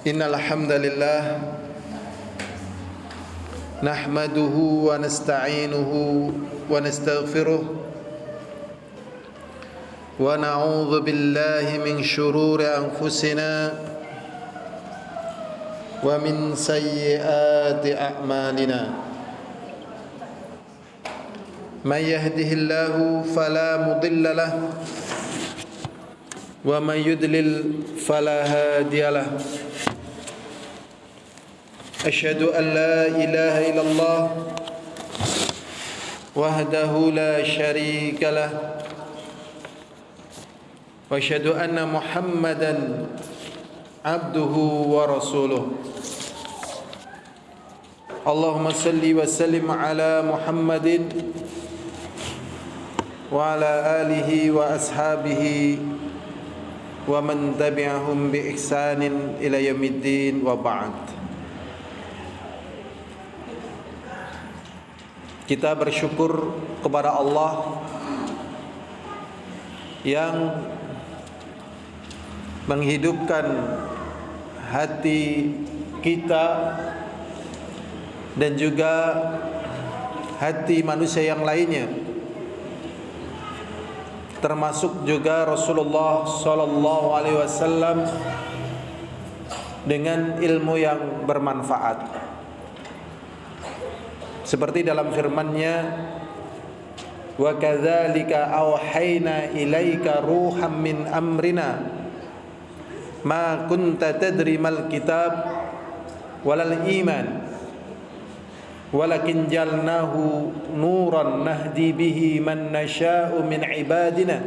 Innal hamdalillah nahmaduhu wa nasta'inuhu wa nastaghfiruh wa na'udzu billahi min shururi anfusina wa min sayyiati a'malina. Man yahdihillahu fala mudilla lahu wa man yudlil fala hadiya lahu. Asyhadu an la ilaha illallah wahdahu la syarika lah wa asyhadu anna Muhammadan abduhu wa rasuluh. Allahumma salli wa sallim ala Muhammadin wa ala alihi wa ashabihi wa man tabi'ahum bi ihsanin ila yaumiddin wa ba'd. Kita bersyukur kepada Allah yang menghidupkan hati kita dan juga hati manusia yang lainnya, termasuk juga Rasulullah sallallahu alaihi wasallam dengan ilmu yang bermanfaat. Seperti dalam firman-Nya, wa kadzalika auhayna ilaika ruham min amrina ma kunta tadri mal kitab walal iman walakin jalnahu nuran nahdi bihi man nasha'u min ibadina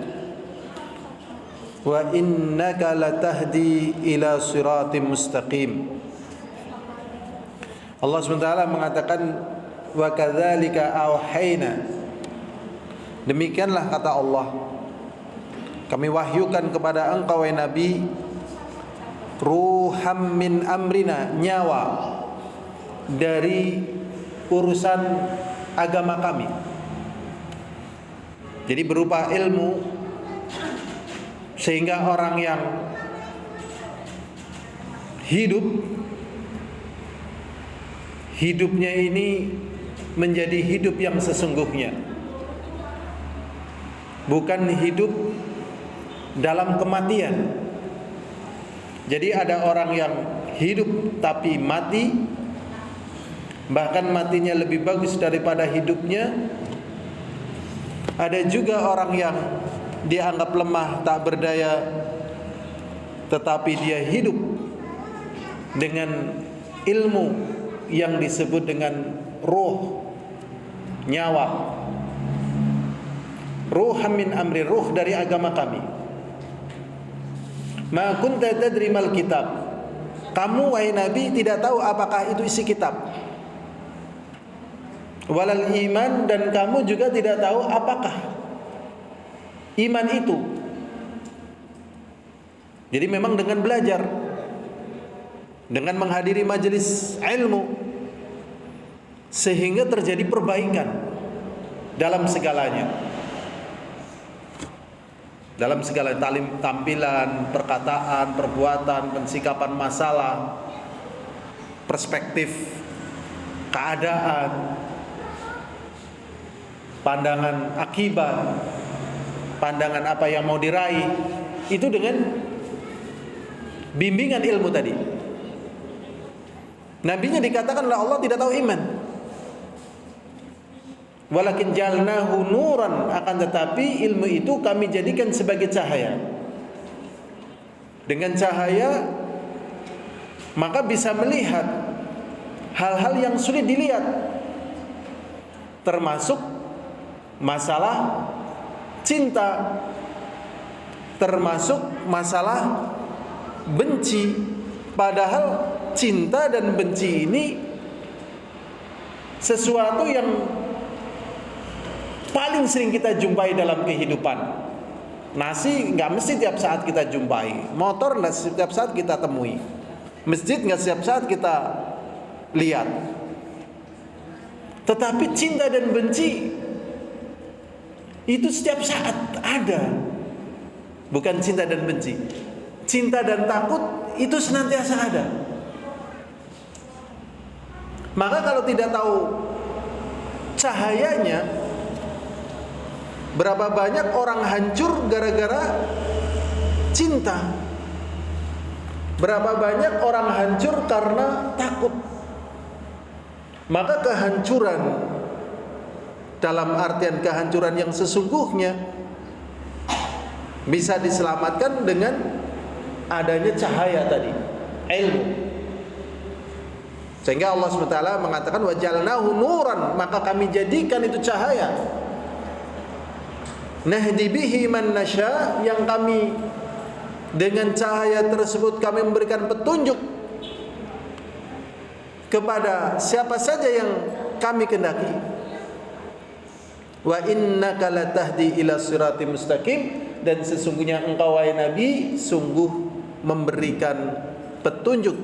wa innaka latahdi ila siratim mustaqim. Allah SWT mengatakan, wa kadzalika auhayna, demikianlah kata Allah, kami wahyukan kepada engkau wahai Nabi, ruham min amrina, nyawa dari urusan agama kami. Jadi berupa ilmu, sehingga orang yang hidupnya ini menjadi hidup yang sesungguhnya, bukan hidup dalam kematian. Jadi ada orang yang hidup tapi mati, bahkan matinya lebih bagus daripada hidupnya. Ada juga orang yang dianggap lemah, tak berdaya, tetapi dia hidup dengan ilmu yang disebut dengan ruh, nyawa. Ruham min amri, ruh dari agama kami. Ma kunta tadri mal kitab, kamu wahai Nabi tidak tahu apakah itu isi kitab. Walal iman, dan kamu juga tidak tahu apakah iman itu. Jadi memang dengan belajar, dengan menghadiri majelis ilmu, sehingga terjadi perbaikan dalam segalanya, dalam segala tampilan, perkataan, perbuatan, pensikapan masalah, perspektif keadaan, pandangan akibat, pandangan apa yang mau diraih, itu dengan bimbingan ilmu tadi. Nabinya dikatakan oleh Allah tidak tahu iman. Walakin jalnahu nuran, akan tetapi ilmu itu kami jadikan sebagai cahaya. Dengan cahaya maka bisa melihat hal-hal yang sulit dilihat, termasuk masalah cinta, termasuk masalah benci. Padahal cinta dan benci ini sesuatu yang paling sering kita jumpai dalam kehidupan. Nasi nggak mesti tiap saat kita jumpai, motor nggak setiap saat kita temui, masjid nggak setiap saat kita lihat. Tetapi cinta dan benci itu setiap saat ada. Bukan cinta dan benci, cinta dan takut itu senantiasa ada. Maka kalau tidak tahu cahayanya, berapa banyak orang hancur gara-gara cinta. Berapa banyak orang hancur karena takut. Maka kehancuran, dalam artian kehancuran yang sesungguhnya, bisa diselamatkan dengan adanya cahaya tadi, ilmu. Sehingga Allah SWT mengatakan wajalnahu nuran, maka kami jadikan itu cahaya. Nahdi bihi man nasya, yang kami dengan cahaya tersebut kami memberikan petunjuk kepada siapa saja yang kami kehendaki. Wa innaka latahdi ila siratim mustaqim, dan sesungguhnya engkau wahai Nabi sungguh memberikan petunjuk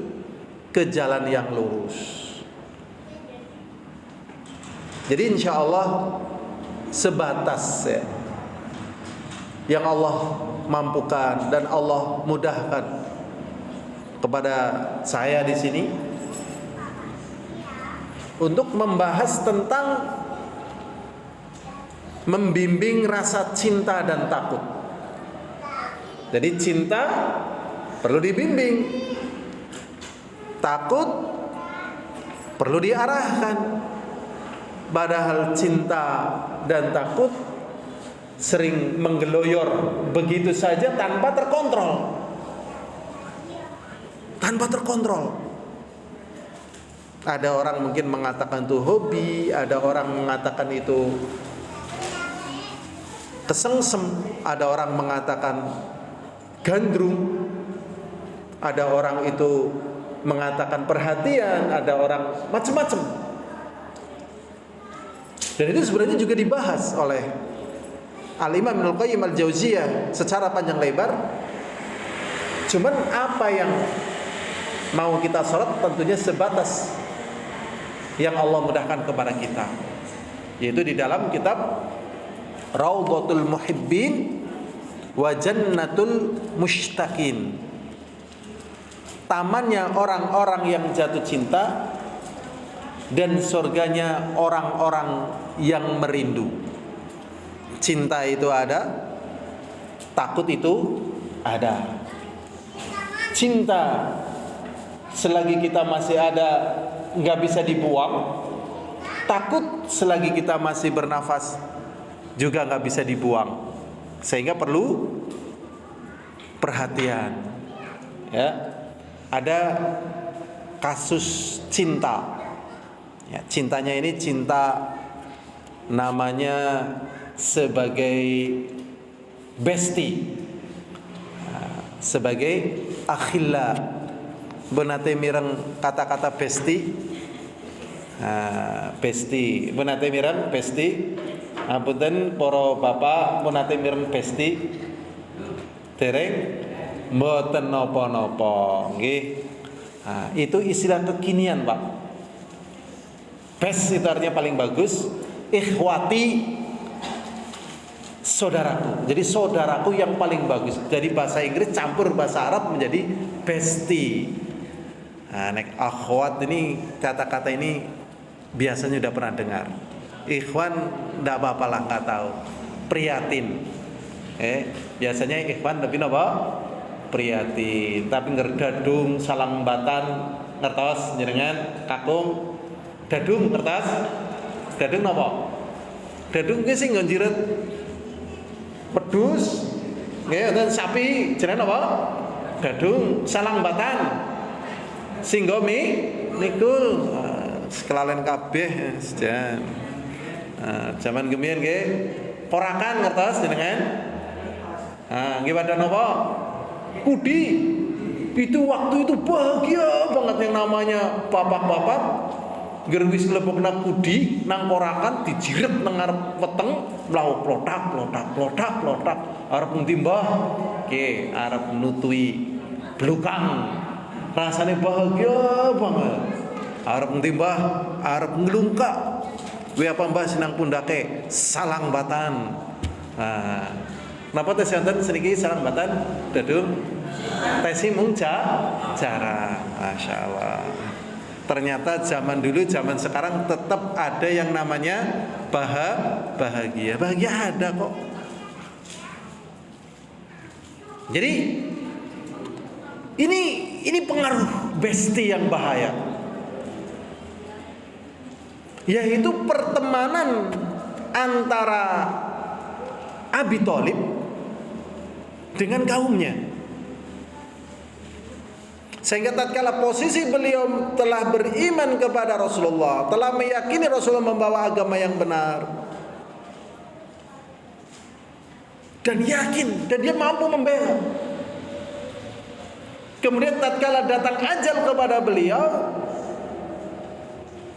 ke jalan yang lurus. Jadi insya Allah sebatas ya, yang Allah mampukan dan Allah mudahkan kepada saya di sini untuk membahas tentang membimbing rasa cinta dan takut. Jadi cinta perlu dibimbing, takut perlu diarahkan. Padahal cinta dan takut sering menggeloyor begitu saja tanpa terkontrol. Tanpa terkontrol. Ada orang mungkin mengatakan itu hobi, ada orang mengatakan itu kesengsem, ada orang mengatakan gandrung, ada orang itu mengatakan perhatian, ada orang macam-macam. Dan itu sebenarnya juga dibahas oleh Al-Imam Ibnul Qayyim Al-Jauziyah secara panjang lebar. Cuman apa yang mau kita sorot tentunya sebatas yang Allah mudahkan kepada kita, yaitu di dalam kitab Raudhatul Muhibbin wa Jannatul Mushtaqin, tamannya orang-orang yang jatuh cinta dan surganya orang-orang yang merindu. Cinta itu ada, takut itu ada. Cinta selagi kita masih ada nggak bisa dibuang. Takut selagi kita masih bernafas juga nggak bisa dibuang. Sehingga perlu perhatian. Ya, ada kasus cinta. Ya, cintanya ini cinta namanya sebagai besti, sebagai akhilla. Benate mireng kata-kata besti, besti. Benate mireng besti. Apunten para bapak benate mireng besti. Dereng mboten napa-napa, nggih. Itu istilah kekinian, Pak. Best itu artinya paling bagus. Ikhwati, saudaraku. Jadi saudaraku yang paling bagus. Jadi bahasa Inggris campur bahasa Arab menjadi bestie. Nek akhwat ini, kata-kata ini biasanya udah pernah dengar. Ikhwan ndak apa-apa lah, nggak tahu. Prihatin. Biasanya ikhwan tapi napa? Prihatin. Tapi ngerdadung salang batan ngertos jenengan kakung. Dadung kertas, dadung napa? Dadung ki sing nggon jiret pedus, nggih wonten sapi jenenge napa? Dadung salang batan. Sing nggo mikul kelalen kabeh sejan. Zaman gemien nggih porakan ngertos jenengan. Nggih pada napa? Kudi. Itu waktu itu bahagia banget yang namanya bapak-bapak. Gerwis lebokna kudi nang porakan dijiret nang ngarep weteng mlaku plotak arep ngendi mbah nggih arep nutui blukang rasane bahagia banget arep ngendi mbah arep nglungkak kuwi apa mbah sinang pundake salang batan. Napa teh santen seniki salang batan dadung Tesimung jarang. Masya Allah. Ternyata zaman dulu, zaman sekarang tetap ada yang namanya bahagia. Bahagia ada kok. Jadi ini pengaruh besti yang bahaya, yaitu pertemanan antara Abi Thalib dengan kaumnya. Sehingga tatkala posisi beliau telah beriman kepada Rasulullah, telah meyakini Rasulullah membawa agama yang benar, dan yakin, dan dia mampu membela. Kemudian tatkala datang ajal kepada beliau,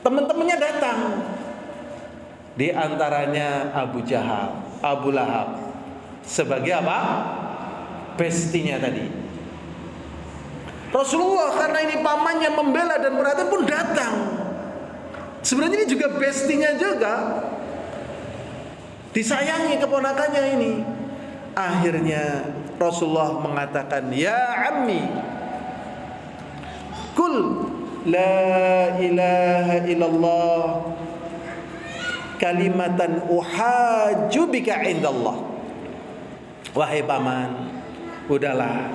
teman-temannya datang. Di antaranya Abu Jahal, Abu Lahab, sebagai apa? Bestinya tadi. Rasulullah karena ini pamannya membela dan perhatian pun datang. Sebenarnya ini juga bestinya juga, disayangi keponakannya ini. Akhirnya Rasulullah mengatakan, ya ammi, kul la ilaha illallah kalimatan uhajju bika indallah. Wahai paman, udahlah,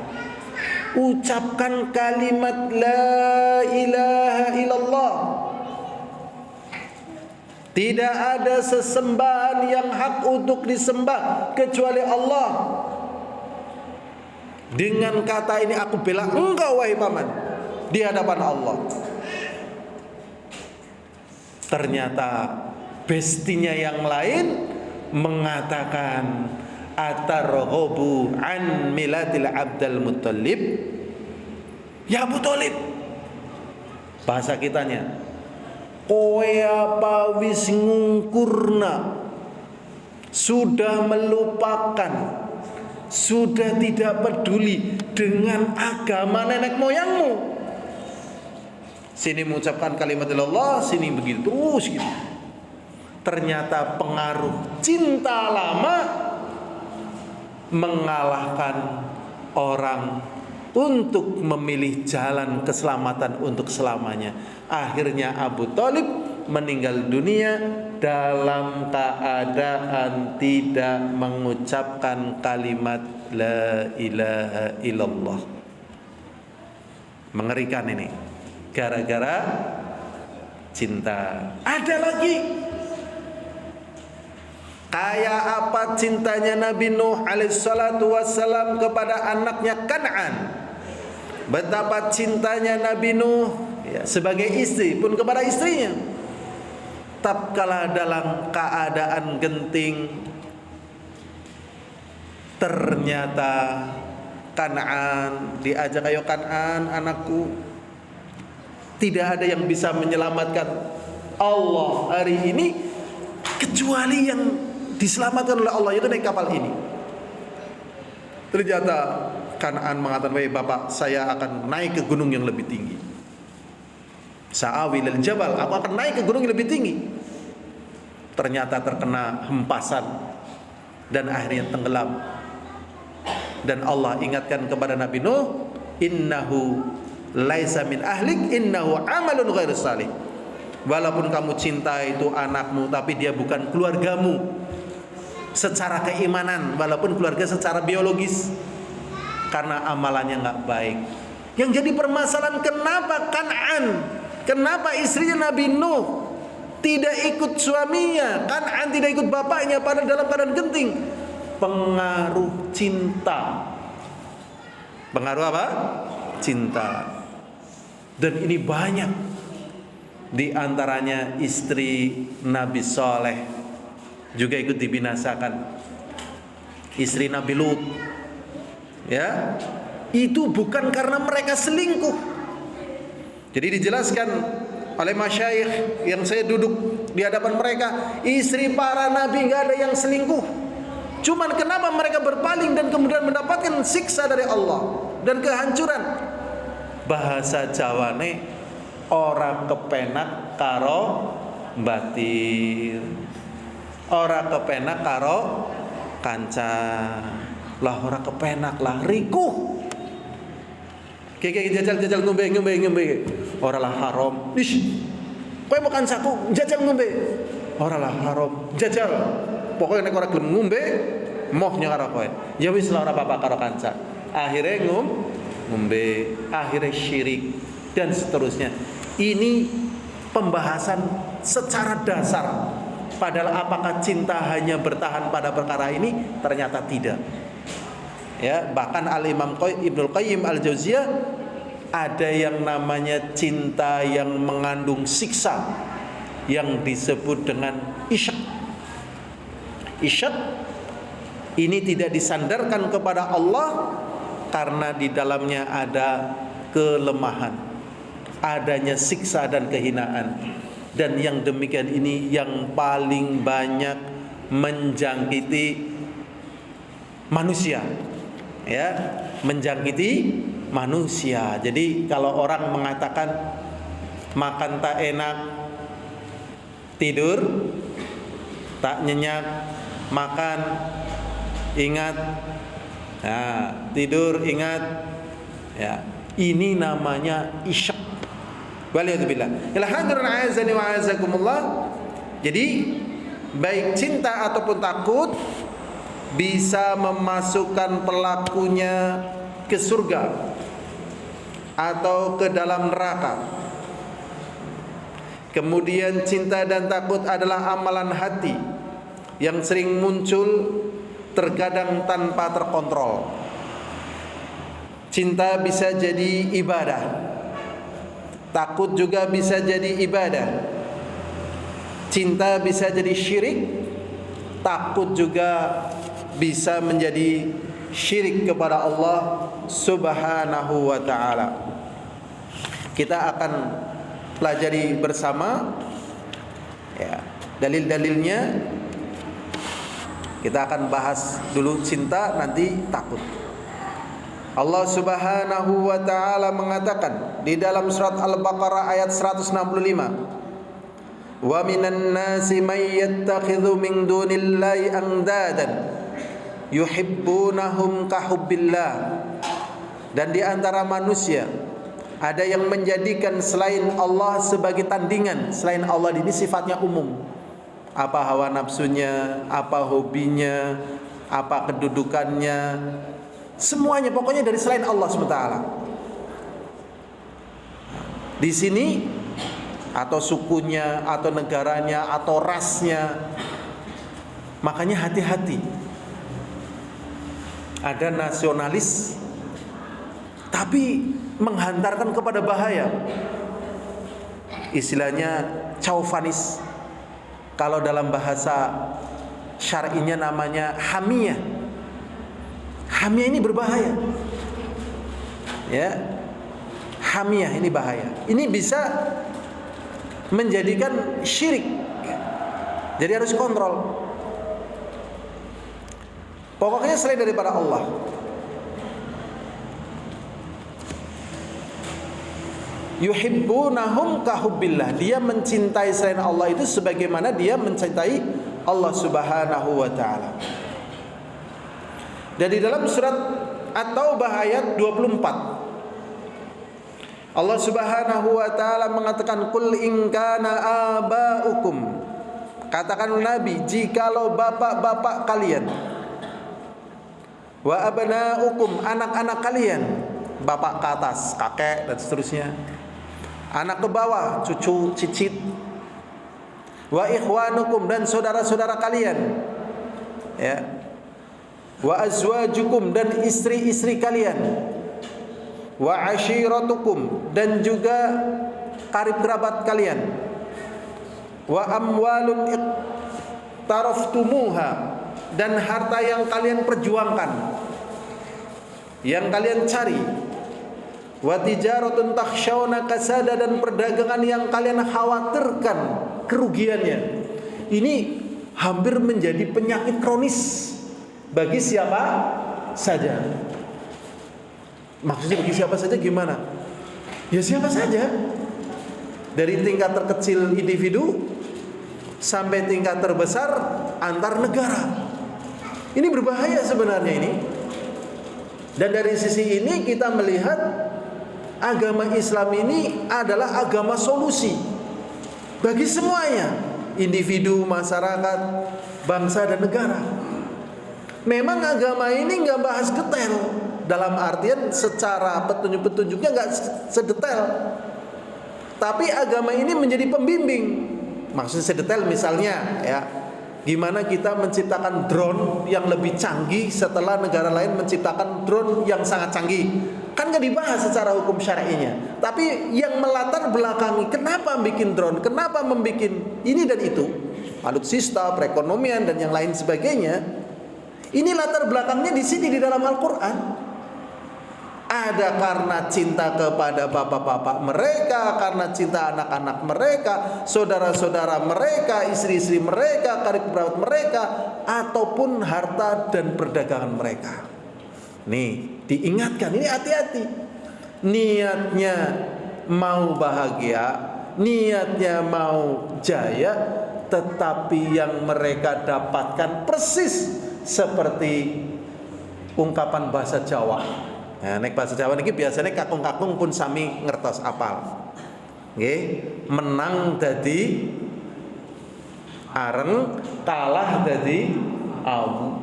ucapkan kalimat la ilaha illallah. Tidak ada sesembahan yang hak untuk disembah kecuali Allah. Dengan kata ini aku bela engkau wahai paman di hadapan Allah. Ternyata bestinya yang lain mengatakan, atarghabu an milatil Abdul Muttalib ya Abu Thalib. Bahasa kitanya, kowe apa wis ngungkurna, sudah melupakan, sudah tidak peduli dengan agama nenek moyangmu. Sini mengucapkan kalimat Allah, sini begitu terus gitu. Ternyata pengaruh cinta lama mengalahkan orang untuk memilih jalan keselamatan untuk selamanya. Akhirnya Abu Thalib meninggal dunia dalam keadaan tidak mengucapkan kalimat la ilaha illallah. Mengerikan ini, gara-gara cinta. Ada lagi, kayak apa cintanya Nabi Nuh alaihissalatu wassalam kepada anaknya Kan'an. Betapa cintanya Nabi Nuh ya, sebagai istri pun kepada istrinya. Tatkala dalam keadaan genting, ternyata Kan'an diajak, ayo Kan'an anakku, tidak ada yang bisa menyelamatkan Allah hari ini kecuali yang diselamatkan oleh Allah, yaitu naik kapal ini. Ternyata Kan'an mengatakan, wahai bapak, saya akan naik ke gunung yang lebih tinggi. Sa'awi lil jabal, aku akan naik ke gunung yang lebih tinggi. Ternyata terkena hempasan dan akhirnya tenggelam. Dan Allah ingatkan kepada Nabi Nuh, innahu laisa min ahlik, innahu amalun ghairu salih. Walaupun kamu cinta itu anakmu, tapi dia bukan keluargamu secara keimanan, walaupun keluarga secara biologis, karena amalannya nggak baik. Yang jadi permasalahan, kenapa Kan'an, kenapa istrinya Nabi Nuh tidak ikut suaminya, Kan'an tidak ikut bapaknya pada dalam keadaan genting? Pengaruh cinta. Pengaruh apa? Cinta. Dan ini banyak. Di antaranya istri Nabi Saleh juga ikut dibinasakan. Istri Nabi Lut, ya, itu bukan karena mereka selingkuh. Jadi dijelaskan oleh masyayikh yang saya duduk di hadapan mereka, istri para nabi nggak ada yang selingkuh. Cuman kenapa mereka berpaling dan kemudian mendapatkan siksa dari Allah dan kehancuran? Bahasa Jawane, ora kepenak karo batir, ora kepenak karo kanca. Lah ora kepenak lah rikuh. Keke jajal ngombe. Ora lah haram. Ish. Kowe makan saku jajal ngombe. Ora lah haram. Jajal. Pokoke nek ora gelem ngombe, moh karo kowe. Ya wis ora apa-apa karo kanca. Akhire ngombe, akhire syirik dan seterusnya. Ini pembahasan secara dasar. Padahal apakah cinta hanya bertahan pada perkara ini? Ternyata tidak. Ya, bahkan Al-Imam Ibnul Qayyim Al-Jauziyah ada yang namanya cinta yang mengandung siksa yang disebut dengan isyaq. Isyaq ini tidak disandarkan kepada Allah karena di dalamnya ada kelemahan, adanya siksa dan kehinaan. Dan yang demikian ini yang paling banyak menjangkiti manusia. Ya, menjangkiti manusia. Jadi kalau orang mengatakan makan tak enak, tidur tak nyenyak, makan ingat, nah, tidur ingat, ya, ini namanya isyaq. Waliyadzubillah. Alhamdulillah azani wa azakumullah. Jadi baik cinta ataupun takut bisa memasukkan pelakunya ke surga atau ke dalam neraka. Kemudian cinta dan takut adalah amalan hati yang sering muncul terkadang tanpa terkontrol. Cinta bisa jadi ibadah, takut juga bisa jadi ibadah. Cinta bisa jadi syirik, takut juga bisa menjadi syirik kepada Allah Subhanahu wa ta'ala. Kita akan pelajari bersama, ya, dalil-dalilnya. Kita akan bahas dulu cinta, nanti takut. Allah Subhanahu wa ta'ala mengatakan di dalam surat Al-Baqarah ayat 165, wa minan nasi may yattakhidhu min dunillahi andadan yuhibbunahum kahubbillah. Dan di antara manusia ada yang menjadikan selain Allah sebagai tandingan. Selain Allah ini sifatnya umum. Apa hawa nafsunya, apa hobinya, apa kedudukannya, semuanya pokoknya dari selain Allah SWT. Di sini atau sukunya, atau negaranya, atau rasnya. Makanya hati-hati. Ada nasionalis tapi menghantarkan kepada bahaya. Istilahnya chauvinis. Kalau dalam bahasa syar'inya namanya hamiyah. Hamiyah ini berbahaya. Ya. Hamiyah ini bahaya. Ini bisa menjadikan syirik. Jadi harus kontrol. Pokoknya selain daripada Allah. Yuhibbunahum kahubbillah. Dia mencintai selain Allah itu sebagaimana dia mencintai Allah Subhanahu wa ta'ala. Dan di dalam surat At-Taubah ayat 24, Allah Subhanahu wa ta'ala mengatakan, qul in kana aba'ukum, katakan Nabi, jikalau bapak-bapak kalian, wa abna'ukum, anak-anak kalian, bapak ke atas, kakek dan seterusnya, anak ke bawah, cucu, cicit, wa ikhwanukum, dan saudara-saudara kalian, ya, wa azwajukum, dan istri-istri kalian, wa ashiratukum, dan juga karib kerabat kalian, wa amwalun iqtaraftumuha, dan harta yang kalian perjuangkan, yang kalian cari, wa tijaratun takhshawna kasada, dan perdagangan yang kalian khawatirkan kerugiannya. Ini hampir menjadi penyakit kronis bagi siapa saja. Maksudnya bagi siapa saja gimana? Ya siapa saja. Dari tingkat terkecil individu sampai tingkat terbesar antar negara. Ini berbahaya sebenarnya ini. Dan dari sisi ini kita melihat agama Islam ini adalah agama solusi bagi semuanya, individu, masyarakat, bangsa dan negara. Memang agama ini nggak bahas detail, dalam artian secara petunjuk-petunjuknya nggak sedetail. Tapi agama ini menjadi pembimbing. Maksudnya sedetail misalnya ya, gimana kita menciptakan drone yang lebih canggih setelah negara lain menciptakan drone yang sangat canggih. Kan nggak dibahas secara hukum syar'inya. Tapi yang melatar belakangi kenapa bikin drone, kenapa membuat ini dan itu, alutsista, perekonomian dan yang lain sebagainya. Ini latar belakangnya di sini di dalam Al-Quran. Ada karena cinta kepada bapak-bapak mereka, karena cinta anak-anak mereka, saudara-saudara mereka, istri-istri mereka, karib kerabat mereka, ataupun harta dan perdagangan mereka. Nih, diingatkan, ini hati-hati. Niatnya mau bahagia, niatnya mau jaya, tetapi yang mereka dapatkan persis seperti ungkapan bahasa Jawa. Nah, nek bahasa Jawa niki biasanya kakung-kakung pun sami ngertos apal. Nggih, menang dadi areng, kalah dadi awu.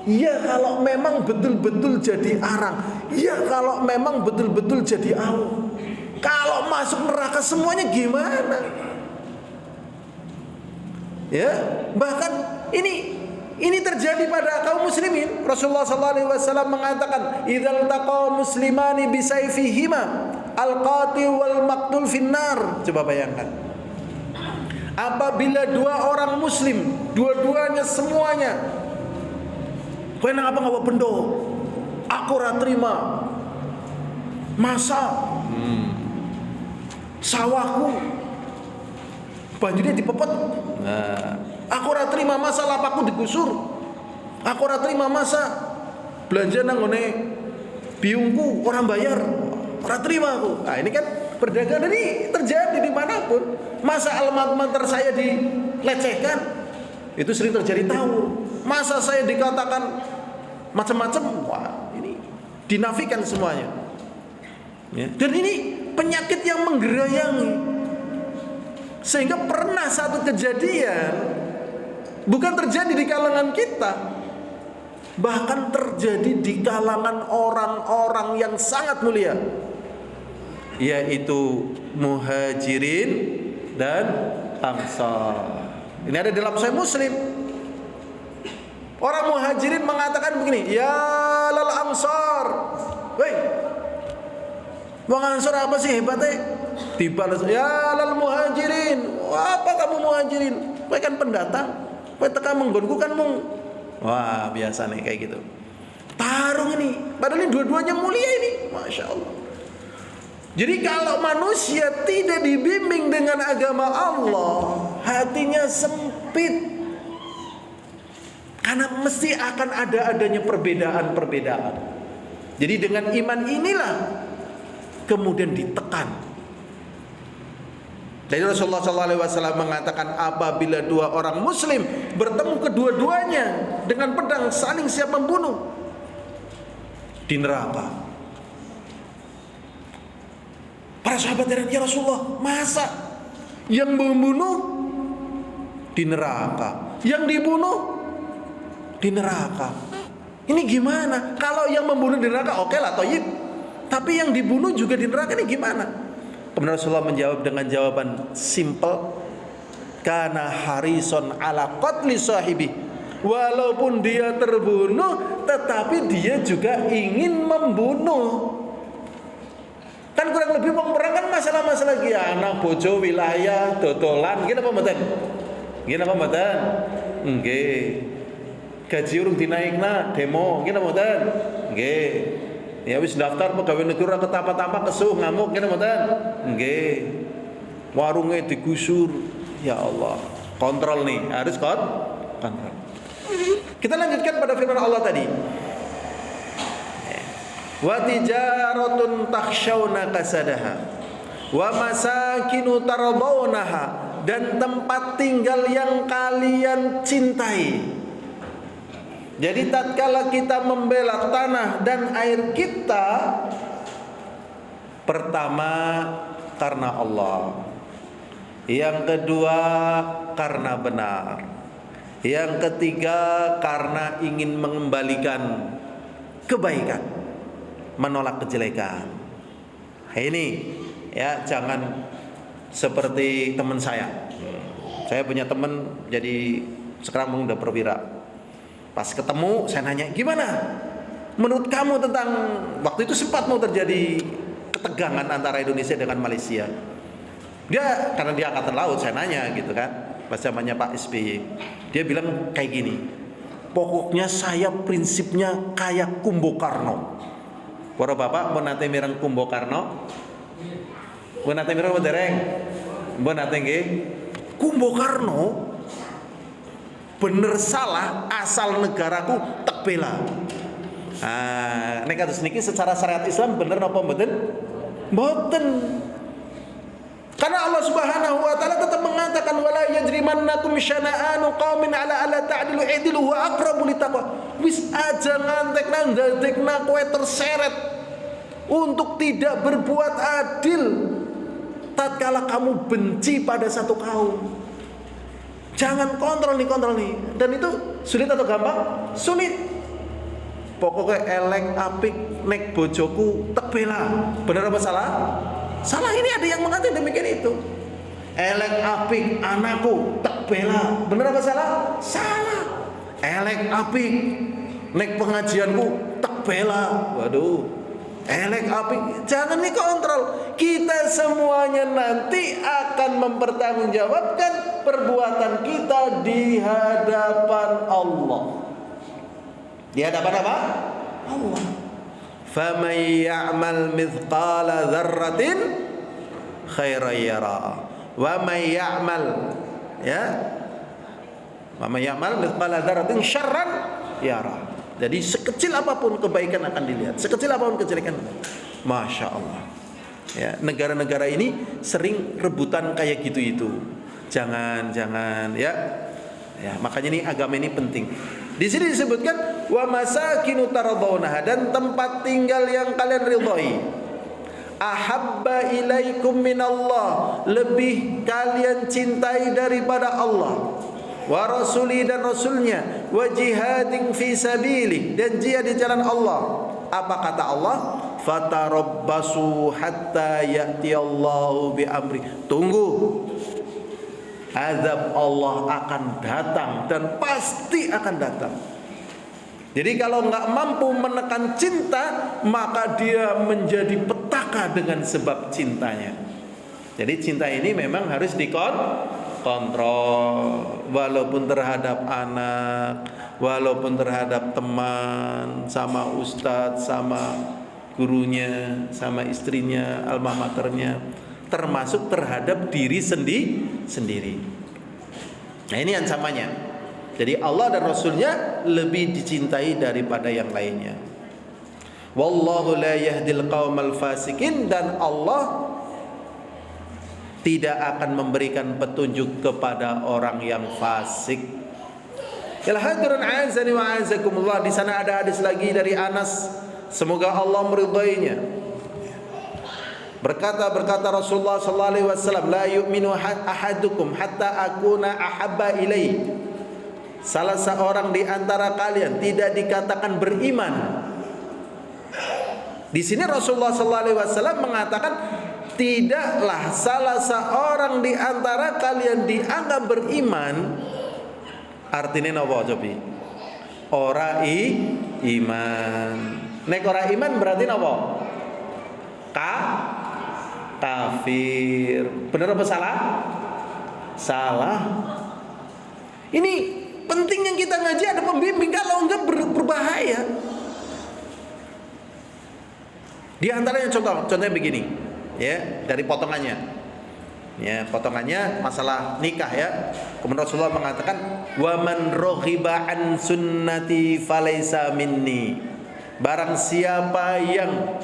Iya kalau memang betul-betul jadi arang. Iya kalau memang betul-betul jadi awu. Kalau masuk neraka semuanya gimana? Ya, bahkan ini terjadi pada kaum muslimin. Rasulullah SAW mengatakan, "Idzal taqa muslimani bisayfihima al-qatil wal maqtul finnar." Coba bayangkan. Apabila dua orang muslim, dua-duanya semuanya, kowe nang apa ngapa bendo? Aku ora terima. Masa sawahku banjirnya dipepet. Nah, aku ora terima masa lapakku digusur. Aku ora terima masa belanja nang ngene biungku orang bayar. Ora terima aku. Nah, ini kan perdagangan ini terjadi dimanapun. Masa alma-mater saya dilecehkan, itu sering terjadi tawur. Masa saya dikatakan macam-macam, wah ini dinafikan semuanya. Ya. Dan ini penyakit yang menggerayangi. Sehingga pernah satu kejadian, bukan terjadi di kalangan kita, bahkan terjadi di kalangan orang-orang yang sangat mulia, yaitu Muhajirin dan Ansar. Ini ada dalam Sahih Muslim. Orang Muhajirin mengatakan begini, "Ya lal Ansar, woi, wong Ansar apa sih hebatnya?" Dibalas, "Ya lal Muhajirin, apa kamu Muhajirin? Kowe kan pendatang, kowe teka menggonku kan mung." Wah, biasa nih kayak gitu. Tarung ini, padahal ini dua-duanya mulia ini, masya Allah. Jadi kalau manusia tidak dibimbing dengan agama Allah, hatinya sempit. Karena mesti akan adanya perbedaan-perbedaan. Jadi dengan iman inilah kemudian ditekan. Jadi Rasulullah SAW mengatakan, apabila dua orang muslim bertemu kedua-duanya dengan pedang saling siap membunuh di neraka. Para sahabat heran, "Ya Rasulullah, masa yang membunuh di neraka, yang dibunuh di neraka? Ini gimana? Kalau yang membunuh di neraka oke lah, toyib. Tapi yang dibunuh juga di neraka, ini gimana?" Kemudian Rasulullah menjawab dengan jawaban simple, "Kana harison ala qatli sahibi." Walaupun dia terbunuh, tetapi dia juga ingin membunuh. Kan kurang lebih wong perang kan masalah-masalah iki, anak bojo wilayah dodolan, nggih napa mboten? Nggih napa mboten? Nggih. Gaji urung dinaikna, demo, nggih napa mboten? Nggih. Ya wis daftar pegawai negeri ora ketapa-tapa kesuh ngamuk ngene mboten? Nggih. Warunge digusur. Ya Allah. Kontrol nih, harus kontrol. Kita lanjutkan pada firman Allah tadi. Wa tijaratun takhshawna kasadaha wa masakinu tardawnaha, dan tempat tinggal yang kalian cintai. Jadi tatkala kita membela tanah dan air kita, Pertama, karena Allah. Yang kedua, karena benar. Yang ketiga, karena ingin mengembalikan kebaikan, menolak kejelekan. Ini ya, jangan seperti teman saya. Saya punya teman jadi sekarang udah perwira. Pas ketemu saya nanya, gimana menurut kamu tentang, waktu itu sempat mau terjadi ketegangan antara Indonesia dengan Malaysia. Dia, karena dia angkatan laut, saya nanya gitu kan, pas zamannya Pak SBY. Dia bilang kayak gini, pokoknya saya prinsipnya kayak Kumbo Karno. Para bapak mau nate mireng Kumbo Karno? Mau nate mireng dereng? Mau nate nggih? Kumbo Karno bener salah asal negaraku tak bela. Nek kados niki secara syariat Islam bener napa mboten? Mboten. Karena Allah Subhanahu wa taala tetap mengatakan wala yajrimannakum syana'anu qaumin ala alla ta'dilu i'dilu wa aqrabu littaqwa. Wis aja ngantek nang ndadekna kowe terseret untuk tidak berbuat adil tatkala kamu benci pada satu kaum. Jangan kontrol nih. Dan itu sulit atau gampang? Sulit. Pokoknya elek apik nek bojoku tak bela. Benar apa salah? Salah. Ini ada yang mengatakan demikian itu. Elek apik anakku tak bela. Benar apa salah? Salah. Elek apik nek pengajianku tak bela. Waduh. Elek apik, jangan dikontrol. Kita semuanya nanti akan mempertanggungjawabkan perbuatan kita di hadapan Allah. Di hadapan apa? Allah. Faman ya'mal mithqala dzarratin khairan yara. Wa may ya'mal mithqala dzarratin syarran yara. Jadi sekecil apapun kebaikan akan dilihat, sekecil apapun kejelekan. Masya Allah. Ya, negara-negara ini sering rebutan kayak gitu itu. Jangan ya. Ya, makanya ini agama ini penting. Di sini disebutkan wa masakinu taradawnaha, dan tempat tinggal yang kalian ridhai. Ahabba ilaikum minallah, lebih kalian cintai daripada Allah. Wa rasuli, dan rasulnya, wa jihadin fi sabilih, dan jihad di jalan Allah. Apa kata Allah? Fatarabbasu hatta ya'tiyallahu bi amri. Tunggu, azab Allah akan datang, dan pasti akan datang. Jadi kalau nggak mampu menekan cinta, maka dia menjadi petaka dengan sebab cintanya. Jadi cinta ini memang harus kontrol, walaupun terhadap anak, walaupun terhadap teman, sama ustadz, sama gurunya, sama istrinya, alma maternya, termasuk terhadap diri sendiri. Nah, ini ancamannya. Jadi Allah dan Rasulnya lebih dicintai daripada yang lainnya. Wallahu la yahdil qaumal fasikin, dan Allah tidak akan memberikan petunjuk kepada orang yang fasik. Hadirin azani wa azakumullah, di sana ada hadis lagi dari Anas, semoga Allah meridainya. Berkata Rasulullah sallallahu alaihi wasallam, la yu'minu ahadukum hatta akuna ahabba ilaihi. Salah seorang di antara kalian tidak dikatakan beriman. Di sini Rasulullah sallallahu alaihi wasallam mengatakan, tidaklah salah seorang di antara kalian dianggap beriman. Artinya apa coba? Ora iman. Nek ora iman berarti apa? Kafir. Benar apa salah? Salah. Ini penting yang kita ngaji ada pembimbing, kalau enggak berbahaya. Di antaranya contohnya begini. Ya, dari potongannya. Ya, potongannya masalah nikah ya. Kemudian Rasulullah mengatakan, "Wa man raghiba an sunnati falaysa minni." Barang siapa yang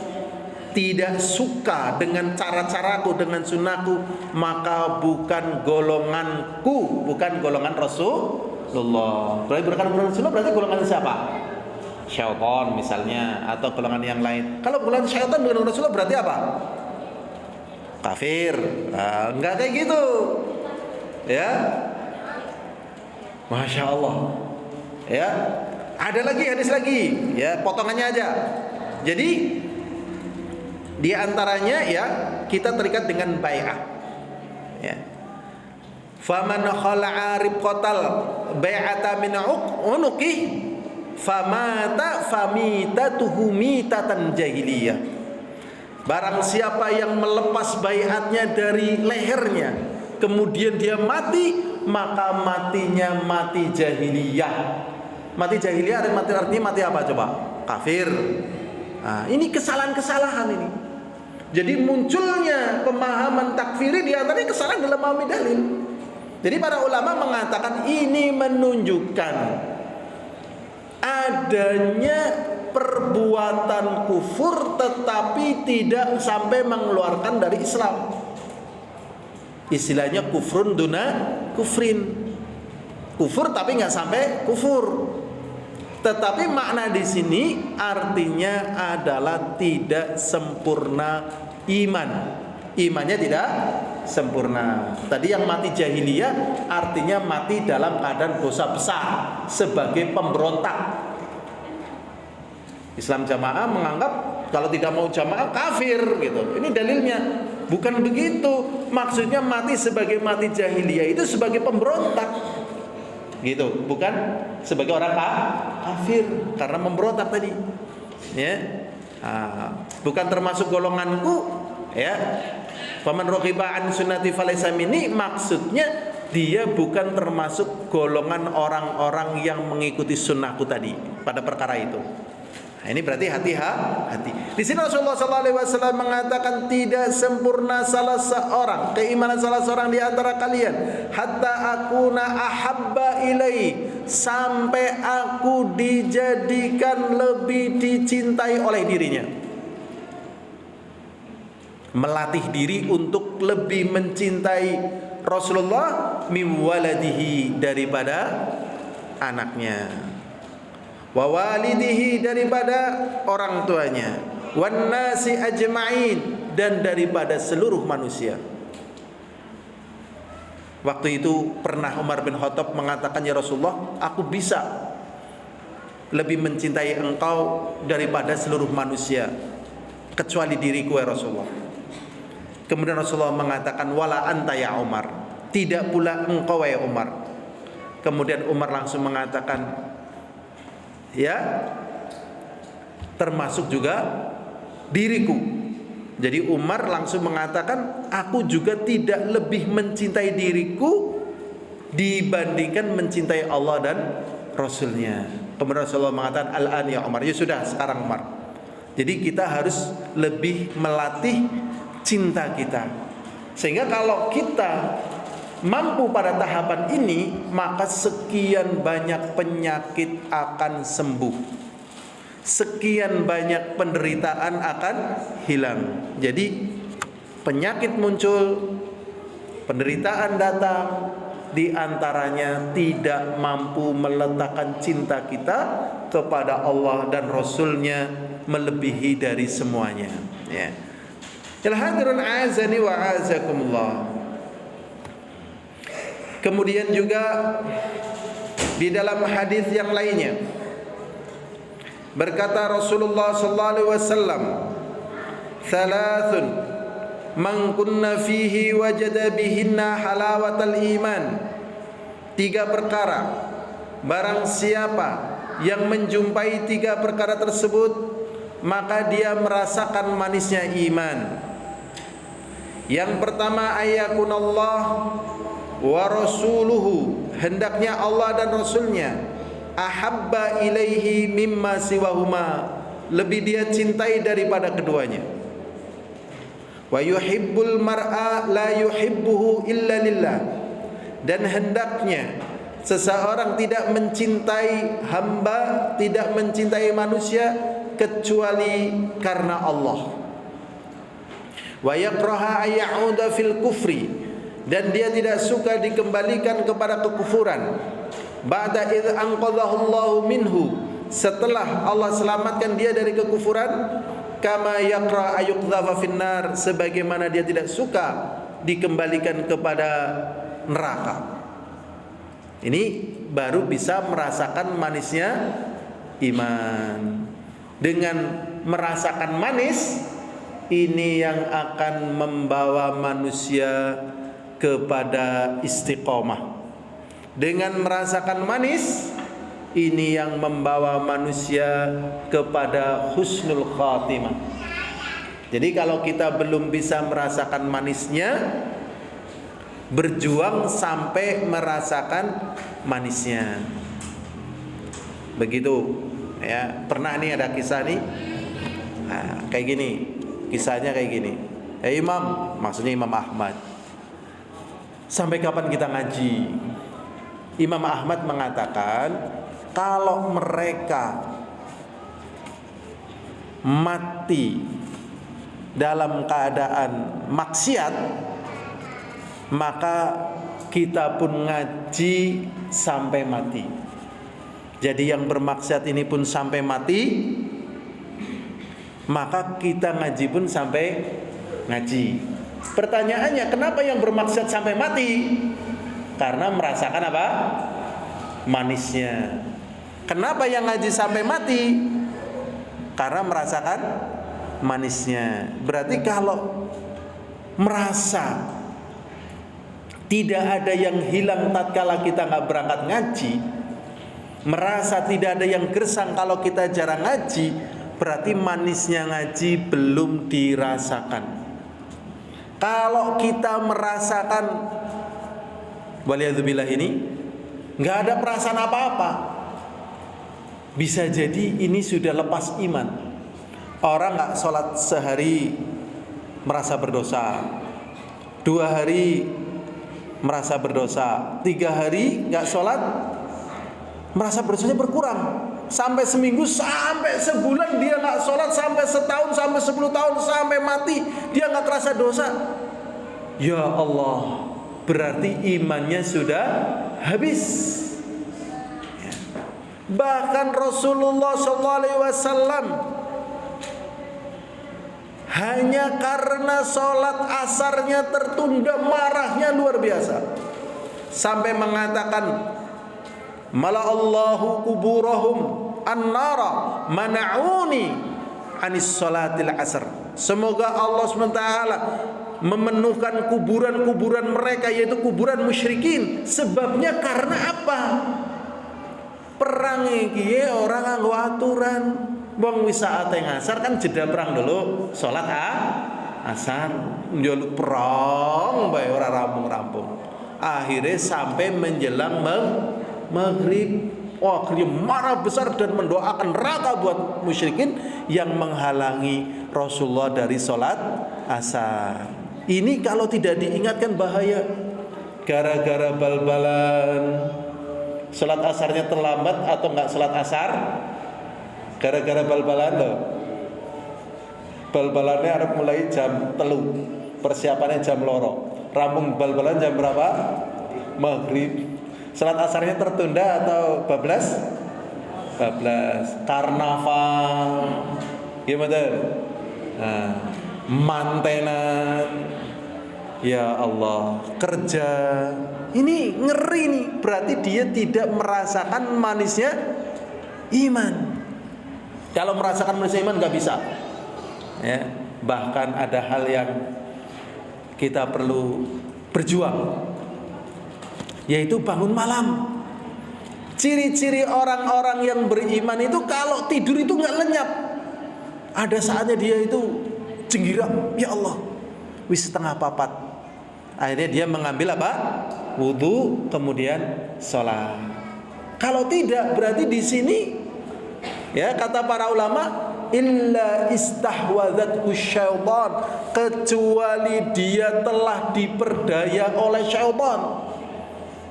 tidak suka dengan cara-caraku, dengan sunnahku, maka bukan golonganku, bukan golongan Rasulullah. Berarti bukan golongan Rasulullah, berarti golongan siapa? Syaitan misalnya, atau golongan yang lain. Kalau golongan syaitan dengan Rasulullah berarti apa? kafir. Enggak kayak gitu. Ya. Masya Allah. Ya. Ada lagi hadis lagi, ya, potongannya aja. Jadi di antaranya ya kita terikat dengan bai'ah. Ya. Faman khala'a ribqatal bai'ata min unuqih famata famitatuhu mitatan jahiliyah. Barang siapa yang melepas bai'atnya dari lehernya, kemudian dia mati, maka matinya mati jahiliyah. Mati jahiliyah artinya mati apa coba? Kafir. Nah, ini kesalahan-kesalahan ini. Jadi munculnya pemahaman takfiri di antaranya kesalahan dalam memahami dalil. Jadi para ulama mengatakan ini menunjukkan adanya perbuatan kufur tetapi tidak sampai mengeluarkan dari Islam. Istilahnya kufrun duna kufrin. Kufur tapi nggak sampai kufur. Tetapi makna di sini artinya adalah tidak sempurna iman. Imannya tidak sempurna. Tadi yang mati jahiliyah artinya mati dalam keadaan dosa besar sebagai pemberontak. Islam jamaah menganggap kalau tidak mau jamaah kafir gitu. Ini dalilnya. Bukan begitu. Maksudnya mati sebagai mati jahiliyah itu sebagai pemberontak. Gitu, bukan sebagai orang kafir karena memberontak tadi. Ya. Bukan termasuk golonganku, ya. Faman raghiba an sunnati falaysa minni, maksudnya dia bukan termasuk golongan orang-orang yang mengikuti sunnahku tadi pada perkara itu. Nah, ini berarti hati-hati. Di sini Rasulullah SAW mengatakan tidak sempurna salah seorang, keimanan salah seorang di antara kalian, hatta akuna ahabba ilai, sampai aku dijadikan lebih dicintai oleh dirinya. Melatih diri untuk lebih mencintai Rasulullah min waladihi, daripada anaknya, wa walidihi, daripada orang tuanya, wan nasi ajma'in, dan daripada seluruh manusia. Waktu itu pernah Umar bin Khattab mengatakan, ya Rasulullah, aku bisa lebih mencintai engkau daripada seluruh manusia kecuali diriku ya Rasulullah. Kemudian Rasulullah mengatakan, wala anta ya Umar, tidak pula engkau ya Umar. Kemudian Umar langsung mengatakan, ya, termasuk juga diriku. Jadi Umar langsung mengatakan, aku juga tidak lebih mencintai diriku dibandingkan mencintai Allah dan Rasulnya. Kemudian Rasulullah mengatakan, al-an ya Umar, ya sudah sekarang Umar. Jadi kita harus lebih melatih cinta kita, sehingga kalau kita mampu pada tahapan ini, maka sekian banyak penyakit akan sembuh, sekian banyak penderitaan akan hilang. Jadi penyakit muncul, penderitaan datang, di antaranya tidak mampu meletakkan cinta kita kepada Allah dan Rasulnya melebihi dari semuanya. Ya. Al-hadirun azani wa azakumullah. Kemudian juga di dalam hadis yang lainnya berkata Rasulullah sallallahu alaihi wasallam, "Thalathun man kunna fihi wajada bihinna halawatal iman." 3 perkara, barang siapa yang menjumpai 3 perkara tersebut, maka dia merasakan manisnya iman. Yang pertama, ayakunallah wa rasuluhu, hendaknya Allah dan Rasulnya, ahabba ilaihi mimma siwahuma, lebih dia cintai daripada keduanya. Wa yuhibbul mar'a la yuhibbuhu illa lillah, dan hendaknya seseorang tidak mencintai hamba, tidak mencintai manusia kecuali karena Allah. Wa yakraha ayyauda fil kufri, dan dia tidak suka dikembalikan kepada kekufuran. Ba'da idz anqadhahu Allahu minhu, setelah Allah selamatkan dia dari kekufuran. kama yakra ayuqdhafa finnar, sebagaimana dia tidak suka dikembalikan kepada neraka. Ini baru bisa merasakan manisnya iman. Dengan merasakan manis ini yang akan membawa manusia kepada istiqomah. Dengan merasakan manis ini yang membawa manusia kepada husnul khatimah. Jadi kalau kita belum bisa merasakan manisnya, berjuang sampai merasakan manisnya. Begitu ya. Pernah nih ada kisah nih, nah, kayak gini. Kisahnya kayak gini. Imam, maksudnya Imam Ahmad, sampai kapan kita ngaji? Imam Ahmad mengatakan, kalau mereka mati dalam keadaan maksiat, maka kita pun ngaji sampai mati. Jadi yang bermaksiat ini pun sampai mati, maka kita ngaji pun sampai ngaji. Pertanyaannya, kenapa yang bermaksiat sampai mati? Karena merasakan apa? Manisnya. Kenapa yang ngaji sampai mati? Karena merasakan manisnya. Berarti kalau merasa tidak ada yang hilang tatkala kita nggak berangkat ngaji, merasa tidak ada yang gersang kalau kita jarang ngaji, berarti manisnya ngaji belum dirasakan. Kalau kita merasakan, waliyadzubillah, ini nggak ada perasaan apa-apa, bisa jadi ini sudah lepas iman. Orang nggak sholat sehari merasa berdosa, 2 hari merasa berdosa, 3 hari nggak sholat merasa berdosanya berkurang, sampai seminggu, sampai sebulan dia nggak sholat, sampai setahun, sampai 10 tahun, sampai mati dia nggak terasa dosa. Ya Allah, berarti imannya sudah habis. Bahkan Rasulullah SAW hanya karena sholat asarnya tertunda marahnya luar biasa, sampai mengatakan, mala'allahu kuburahum an-nara mana'uni anis sholatil asar. Semoga Allah SWT memenuhkan kuburan-kuburan mereka, yaitu kuburan musyrikin. Sebabnya karena apa? Perang iki orang nganggo aturan. Wong wis saate ngasar kan jeda perang dulu, salat asar, njaluk perang bae ora rampung-rampung. Akhirnya sampai menjelang maghrib, akhirnya marah besar dan mendoakan neraka buat musyrikin yang menghalangi Rasulullah dari salat asar. Ini kalau tidak diingatkan bahaya. Gara-gara bal-balan salat asarnya terlambat atau enggak salat asar, gara-gara bal-balan loh. Bal-balannya harus mulai jam 3, persiapannya jam 2, rampung bal-balan jam berapa? Maghrib. Salat asarnya tertunda atau bablas? Bablas. Karnaval, gimana? Nah, mantenan. Ya Allah, kerja. Ini ngeri nih. Berarti dia tidak merasakan manisnya iman. Kalau merasakan manisnya iman nggak bisa. Ya, bahkan ada hal yang kita perlu berjuang, yaitu bangun malam. Ciri-ciri orang-orang yang beriman itu kalau tidur itu nggak lenyap. Ada saatnya dia itu jenggirak, ya Allah, wis 3:30. Akhirnya dia mengambil apa? Wudu, kemudian sholat. Kalau tidak, berarti di sini, ya kata para ulama, illa istahwadzathu syaitan, kecuali dia telah diperdaya oleh syaitan.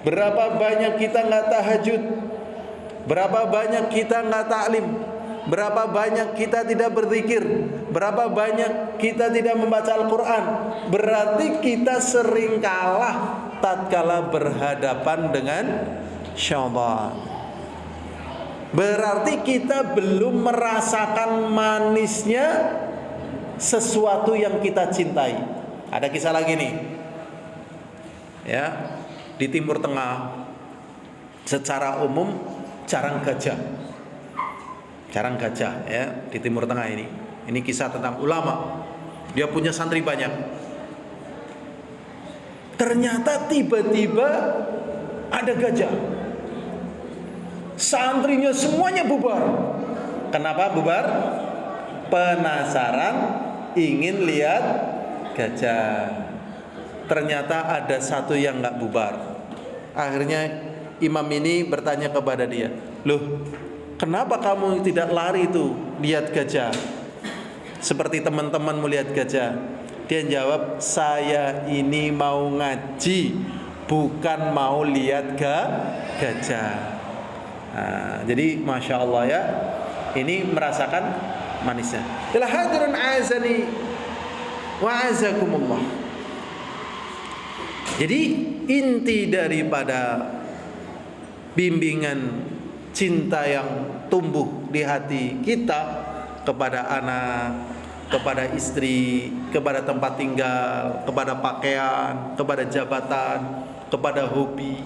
Berapa banyak kita nggak tahajud, berapa banyak kita nggak taklim, berapa banyak kita tidak berzikir, berapa banyak kita tidak membaca Al-Quran. Berarti kita sering kalah tatkala berhadapan dengan syaitan. Berarti kita belum merasakan manisnya sesuatu yang kita cintai. Ada kisah lagi nih. Ya, di Timur Tengah secara umum jarang gajah. Jarang gajah ya di Timur Tengah ini. Ini kisah tentang ulama. Dia punya santri banyak. Ternyata tiba-tiba ada gajah. Santrinya semuanya bubar. Kenapa bubar? Penasaran, ingin lihat gajah. Ternyata ada satu yang nggak bubar. Akhirnya imam ini bertanya kepada dia, "Loh, kenapa kamu tidak lari itu lihat gajah? Seperti teman-temanmu lihat gajah." Dia jawab, "Saya ini mau ngaji, bukan mau lihat gajah." Nah, jadi masya Allah ya, ini merasakan manisnya. Ila hadirun azani wa azakumullah. Jadi inti daripada bimbingan cinta yang tumbuh di hati kita kepada anak, kepada istri, kepada tempat tinggal, kepada pakaian, kepada jabatan, kepada hobi,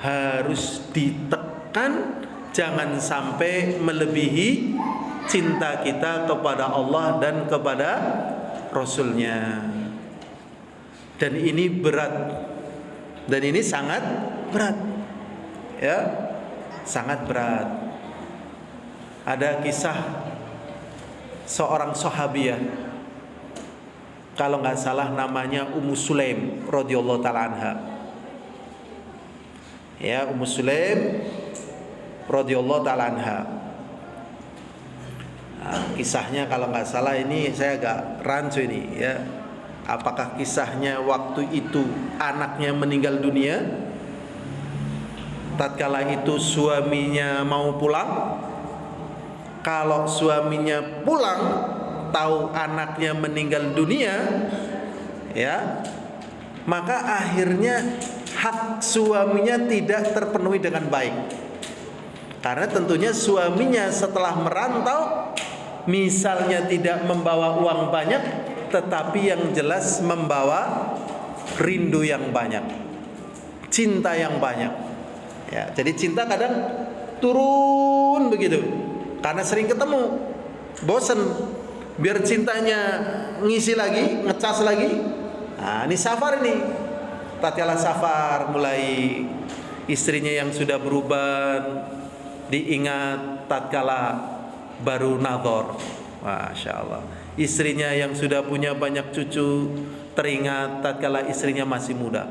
harus ditekan, jangan sampai melebihi cinta kita kepada Allah dan kepada Rasulnya. Dan ini berat, dan ini sangat berat, ya, sangat berat. Ada kisah seorang sahabiah, kalau nggak salah namanya Ummu Sulaim radhiyallahu taala anha. Ya, Ummu Sulaim radhiyallahu taala anha. Nah, kisahnya kalau nggak salah ini saya agak rancu ini ya. Apakah kisahnya waktu itu anaknya meninggal dunia? Tatkala itu suaminya mau pulang. Kalau suaminya pulang, tahu anaknya meninggal dunia, ya, maka akhirnya hak suaminya tidak terpenuhi dengan baik. Karena tentunya suaminya setelah merantau, misalnya tidak membawa uang banyak, tetapi yang jelas membawa rindu yang banyak, cinta yang banyak. Ya, jadi cinta kadang turun begitu, karena sering ketemu, bosen. Biar cintanya ngisi lagi, ngecas lagi. Nah, ini safar ini. Tatkala safar, mulai istrinya yang sudah berubah diingat tatkala baru nadhor. Masya Allah. Istrinya yang sudah punya banyak cucu teringat tatkala istrinya masih muda.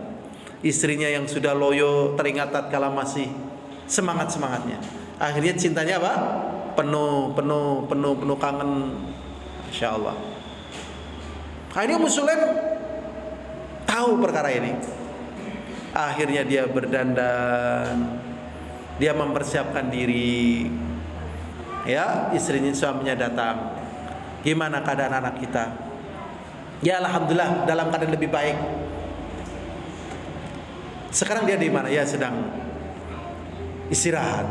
Istrinya yang sudah loyo teringat tatkala masih semangat-semangatnya. Akhirnya cintanya apa? Penuh kangen. Masya Allah. Akhirnya Muslim tahu perkara ini. Akhirnya dia berdandan, dia mempersiapkan diri. Ya, istrinya suaminya datang. Gimana keadaan anak kita? Ya, alhamdulillah dalam keadaan lebih baik. Sekarang dia di mana? Ya, sedang istirahat.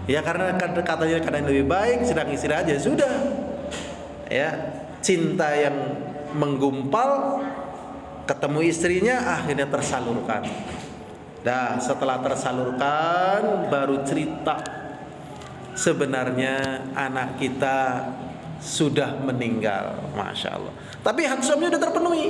Ya, karena katanya keadaan lebih baik, sedang istirahat, ya sudah. Ya, cinta yang menggumpal, ketemu istrinya akhirnya tersalurkan. Nah, setelah tersalurkan baru cerita, sebenarnya anak kita sudah meninggal. Masya Allah. Tapi hak suaminya sudah terpenuhi.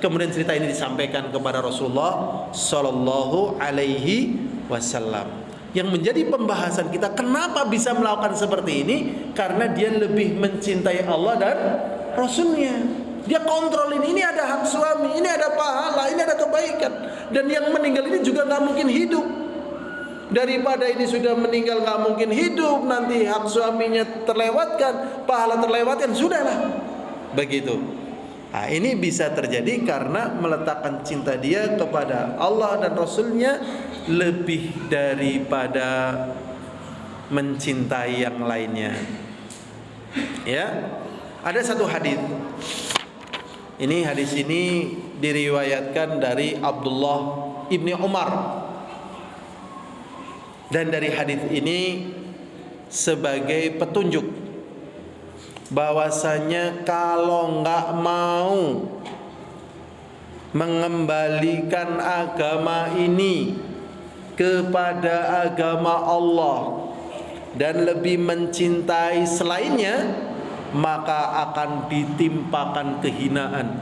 Kemudian cerita ini disampaikan kepada Rasulullah Sallallahu Alaihi Wasallam. Yang menjadi pembahasan kita, kenapa bisa melakukan seperti ini? Karena dia lebih mencintai Allah dan Rasulnya. Dia kontrol ini ada hak suami, ini ada pahala, ini ada kebaikan. Dan yang meninggal ini juga nggak mungkin hidup. Daripada ini sudah meninggal nggak mungkin hidup, nanti hak suaminya terlewatkan, pahala terlewatkan, sudahlah. Begitu. Nah, ini bisa terjadi karena meletakkan cinta dia kepada Allah dan Rasulnya lebih daripada mencintai yang lainnya. Ya, ada satu hadis. Ini hadis ini diriwayatkan dari Abdullah ibni Umar. Dan dari hadis ini sebagai petunjuk bahwasanya kalau nggak mau mengembalikan agama ini kepada agama Allah dan lebih mencintai selainnya, maka akan ditimpakan kehinaan,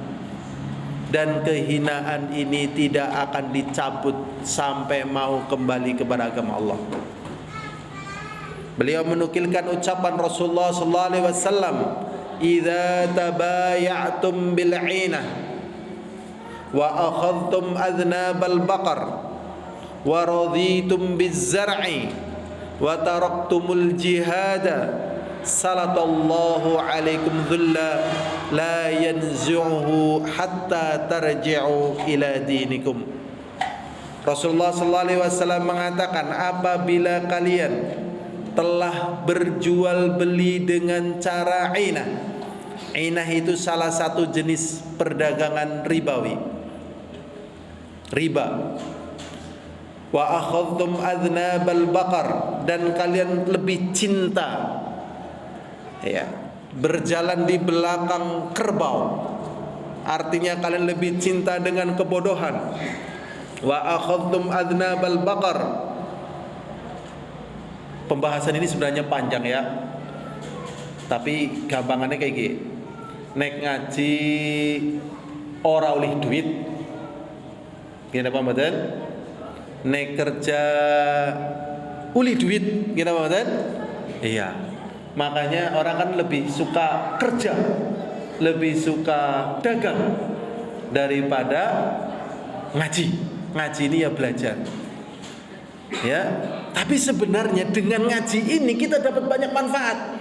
dan kehinaan ini tidak akan dicabut sampai mau kembali kepada agama Allah. Beliau menukilkan ucapan Rasulullah sallallahu alaihi wasallam, "Idza tabaya'tum bil 'inah wa akhadhtum adhnabal baqar wa raditum biz zar'i wa taraktumul jihada salatallahu alaikum dhulla la yanzu'uhu hatta tarji'u ila dinikum." Rasulullah sallallahu alaihi wasallam mengatakan, apabila kalian telah berjual beli dengan cara inah. Inah itu salah satu jenis perdagangan ribawi, riba. Wa akhadhtum adhnabal baqar, dan kalian lebih cinta ya berjalan di belakang kerbau, artinya kalian lebih cinta dengan kebodohan. Wa akhadhtum adhnabal baqar. Pembahasan ini sebenarnya panjang ya, tapi gampangannya kayak gini. Nek ngaji ora oleh duit, gini apa mboten? Nek kerja uli duit, gini apa mboten? Iya. Makanya orang kan lebih suka kerja, lebih suka dagang daripada ngaji. Ngaji ini ya belajar. Ya, tapi sebenarnya dengan ngaji ini kita dapat banyak manfaat.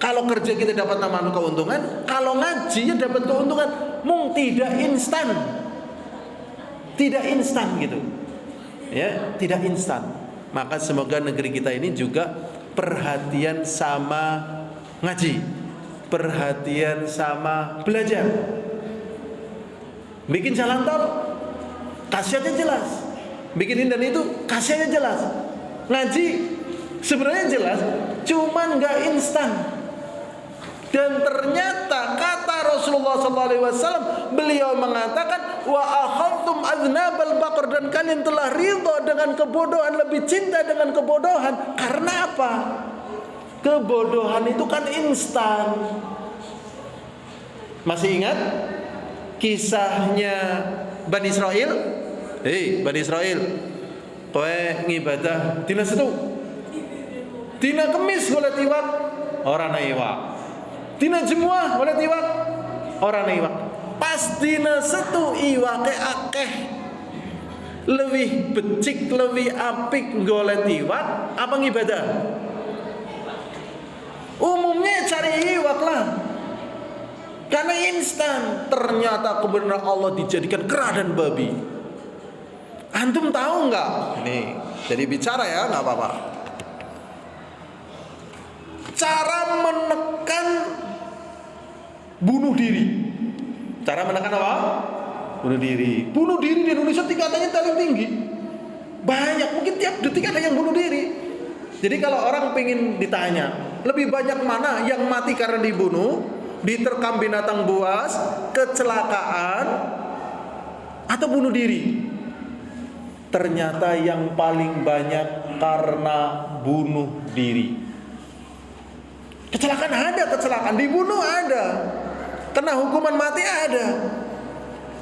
Kalau kerja kita dapat tambahan keuntungan, kalau ngaji ya dapat keuntungan. Mung tidak instan, tidak instan gitu. Ya, tidak instan. Maka semoga negeri kita ini juga perhatian sama ngaji, perhatian sama belajar. Bikin jalan tol, khasiatnya jelas. Bikin dan itu khasiatnya jelas. Ngaji sebenarnya jelas, cuman nggak instan. Dan ternyata kata Rasulullah SAW, beliau mengatakan, wa akhadhtum adhnabal baqar, dan kalian telah ridha dengan kebodohan, lebih cinta dengan kebodohan. Karena apa? Kebodohan itu kan instan. Masih ingat kisahnya Bani Israel? Bani Israel, kowe ngibadah dina setu, dina kemis golek iwak, ora ana iwak. Dina Jumat golek iwak, ora ana iwak. Pas dina setu iwake akeh. Lebih becik, lebih apik golek iwak apa ngibadah? Umumnya cari iwak lah, karena instan. Ternyata kebenaran Allah dijadikan kera dan babi. Antum tahu nggak? Nih, jadi bicara ya, nggak apa-apa. Cara menekan bunuh diri. Cara menekan apa? Bunuh diri. Bunuh diri di Indonesia tingkatannya paling tinggi. Banyak, mungkin tiap detik ada yang bunuh diri. Jadi kalau orang pengen ditanya, lebih banyak mana yang mati karena dibunuh, diterkam binatang buas, kecelakaan, atau bunuh diri? Ternyata yang paling banyak karena bunuh diri. Kecelakaan ada, kecelakaan, dibunuh ada, kena hukuman mati ada.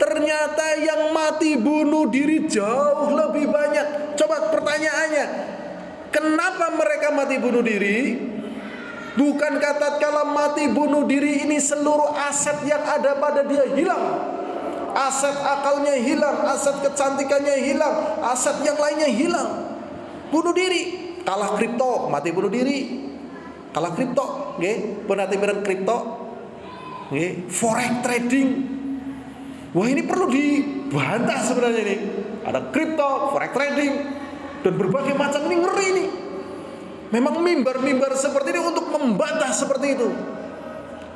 Ternyata yang mati bunuh diri jauh lebih banyak. Coba pertanyaannya, kenapa mereka mati bunuh diri? Bukankah tatkala mati bunuh diri ini seluruh aset yang ada pada dia hilang? Aset akalnya hilang, aset kecantikannya hilang, aset yang lainnya hilang. Bunuh diri. Kalah kripto, mati bunuh diri. Kalah kripto, nggih, penati bareng kripto. Nggih, forex trading. Wah, ini perlu dibantah sebenarnya ini. Ada kripto, forex trading, dan berbagai macam, ini ngeri ini. Memang mimbar-mimbar seperti ini untuk membantah seperti itu.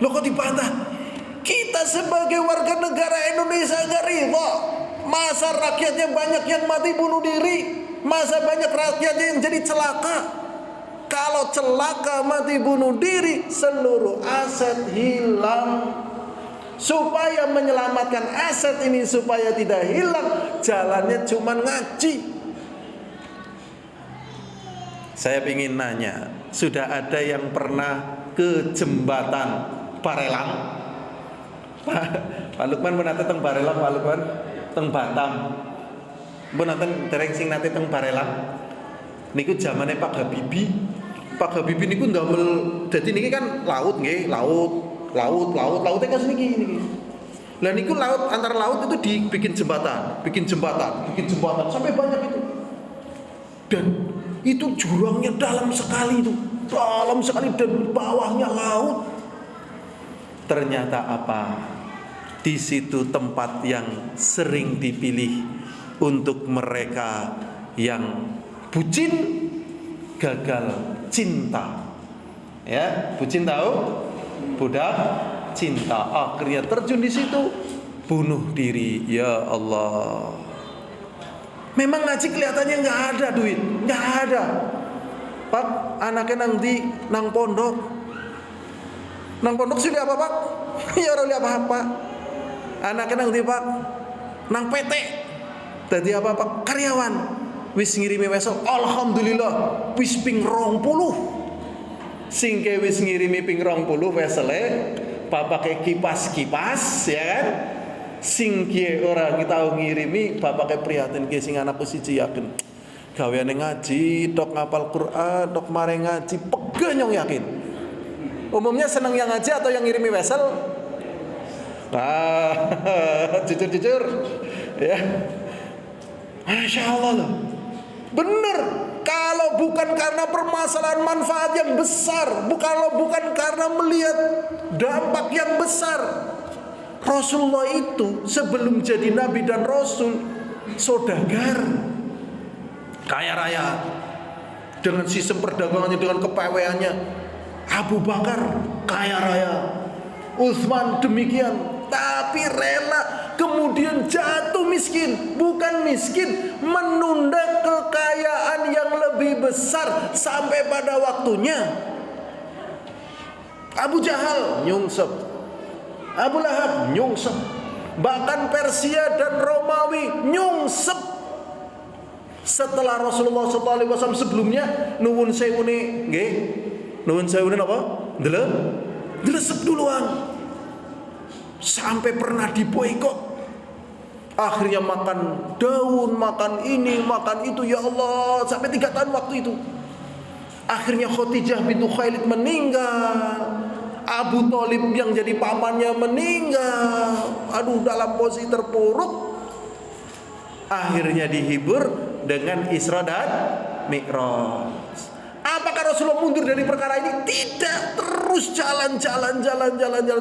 Loh, kok dibantah? Kita sebagai warga negara Indonesia gak ridho. Masa rakyatnya banyak yang mati bunuh diri, masa banyak rakyatnya yang jadi celaka. Kalau celaka mati bunuh diri, seluruh aset hilang. Supaya menyelamatkan aset ini supaya tidak hilang, jalannya cuma ngaji. Saya ingin nanya, sudah ada yang pernah ke jembatan Barelang? Pak Lukman menate teng Barelang, Pak Lukman teng Batam. Menate dereng sing nate teng Barelang. Niku zamane Pak Habibie. Pak Habibie niku ndamel, dadi niki kan laut nggih, lautnya kan niki. Lah niku laut, antara laut itu dibikin jembatan sampai banyak itu. Dan itu jurangnya dalam sekali dan bawahnya laut. Ternyata apa? Di situ tempat yang sering dipilih untuk mereka yang bucin, gagal cinta. Ya, bucin tahu? Budak cinta. Akhirnya terjun di situ, bunuh diri. Ya Allah. Memang ngaji kelihatannya nggak ada duit, nggak ada. Pak, anaknya nanti nang pondok sih apa Pak? Ya orang lihat apa? Anaknya nanti Pak, nang PT. Tadi apa Pak? Karyawan. Wis ngirimi wesel, alhamdulillah, wis ping 20. Singke wis ngirimi ping 20 wesele, bapake kipas-kipas, ya kan? Singke ora kita ngirimi bapake prihatin ke sing anakku siji yakin. Gaweane ngaji, tok ngapal Quran, tok mare ngaji, pegah nyong yakin. Umumnya seneng yang ngaji atau yang ngirimi wesel? Jujur ya. Masya Allah loh. Bener. Kalau bukan karena permasalahan manfaat yang besar, kalau bukan karena melihat dampak yang besar, Rasulullah itu sebelum jadi Nabi dan Rasul saudagar, kaya raya, dengan sistem perdagangannya, dengan kepeweannya. Abu Bakar kaya raya, Utsman demikian, tapi rela kemudian jatuh miskin. Bukan miskin, menunda kekayaan yang lebih besar sampai pada waktunya. Abu Jahal nyungsep, Abu Lahab nyungsep, bahkan Persia dan Romawi nyungsep. Setelah Rasulullah SAW sebelumnya nuwun sewune nggih, nuwun sewune apa? Delesep duluan. Sampai pernah diboikot. Akhirnya makan daun, makan ini, makan itu, ya Allah, sampai 3 tahun waktu itu. Akhirnya Khadijah bintu Khailid meninggal, Abu Thalib yang jadi pamannya meninggal. Aduh, dalam posisi terpuruk. Akhirnya dihibur dengan Isra dan Mi'raj. Apakah Rasulullah mundur dari perkara ini? Tidak, terus jalan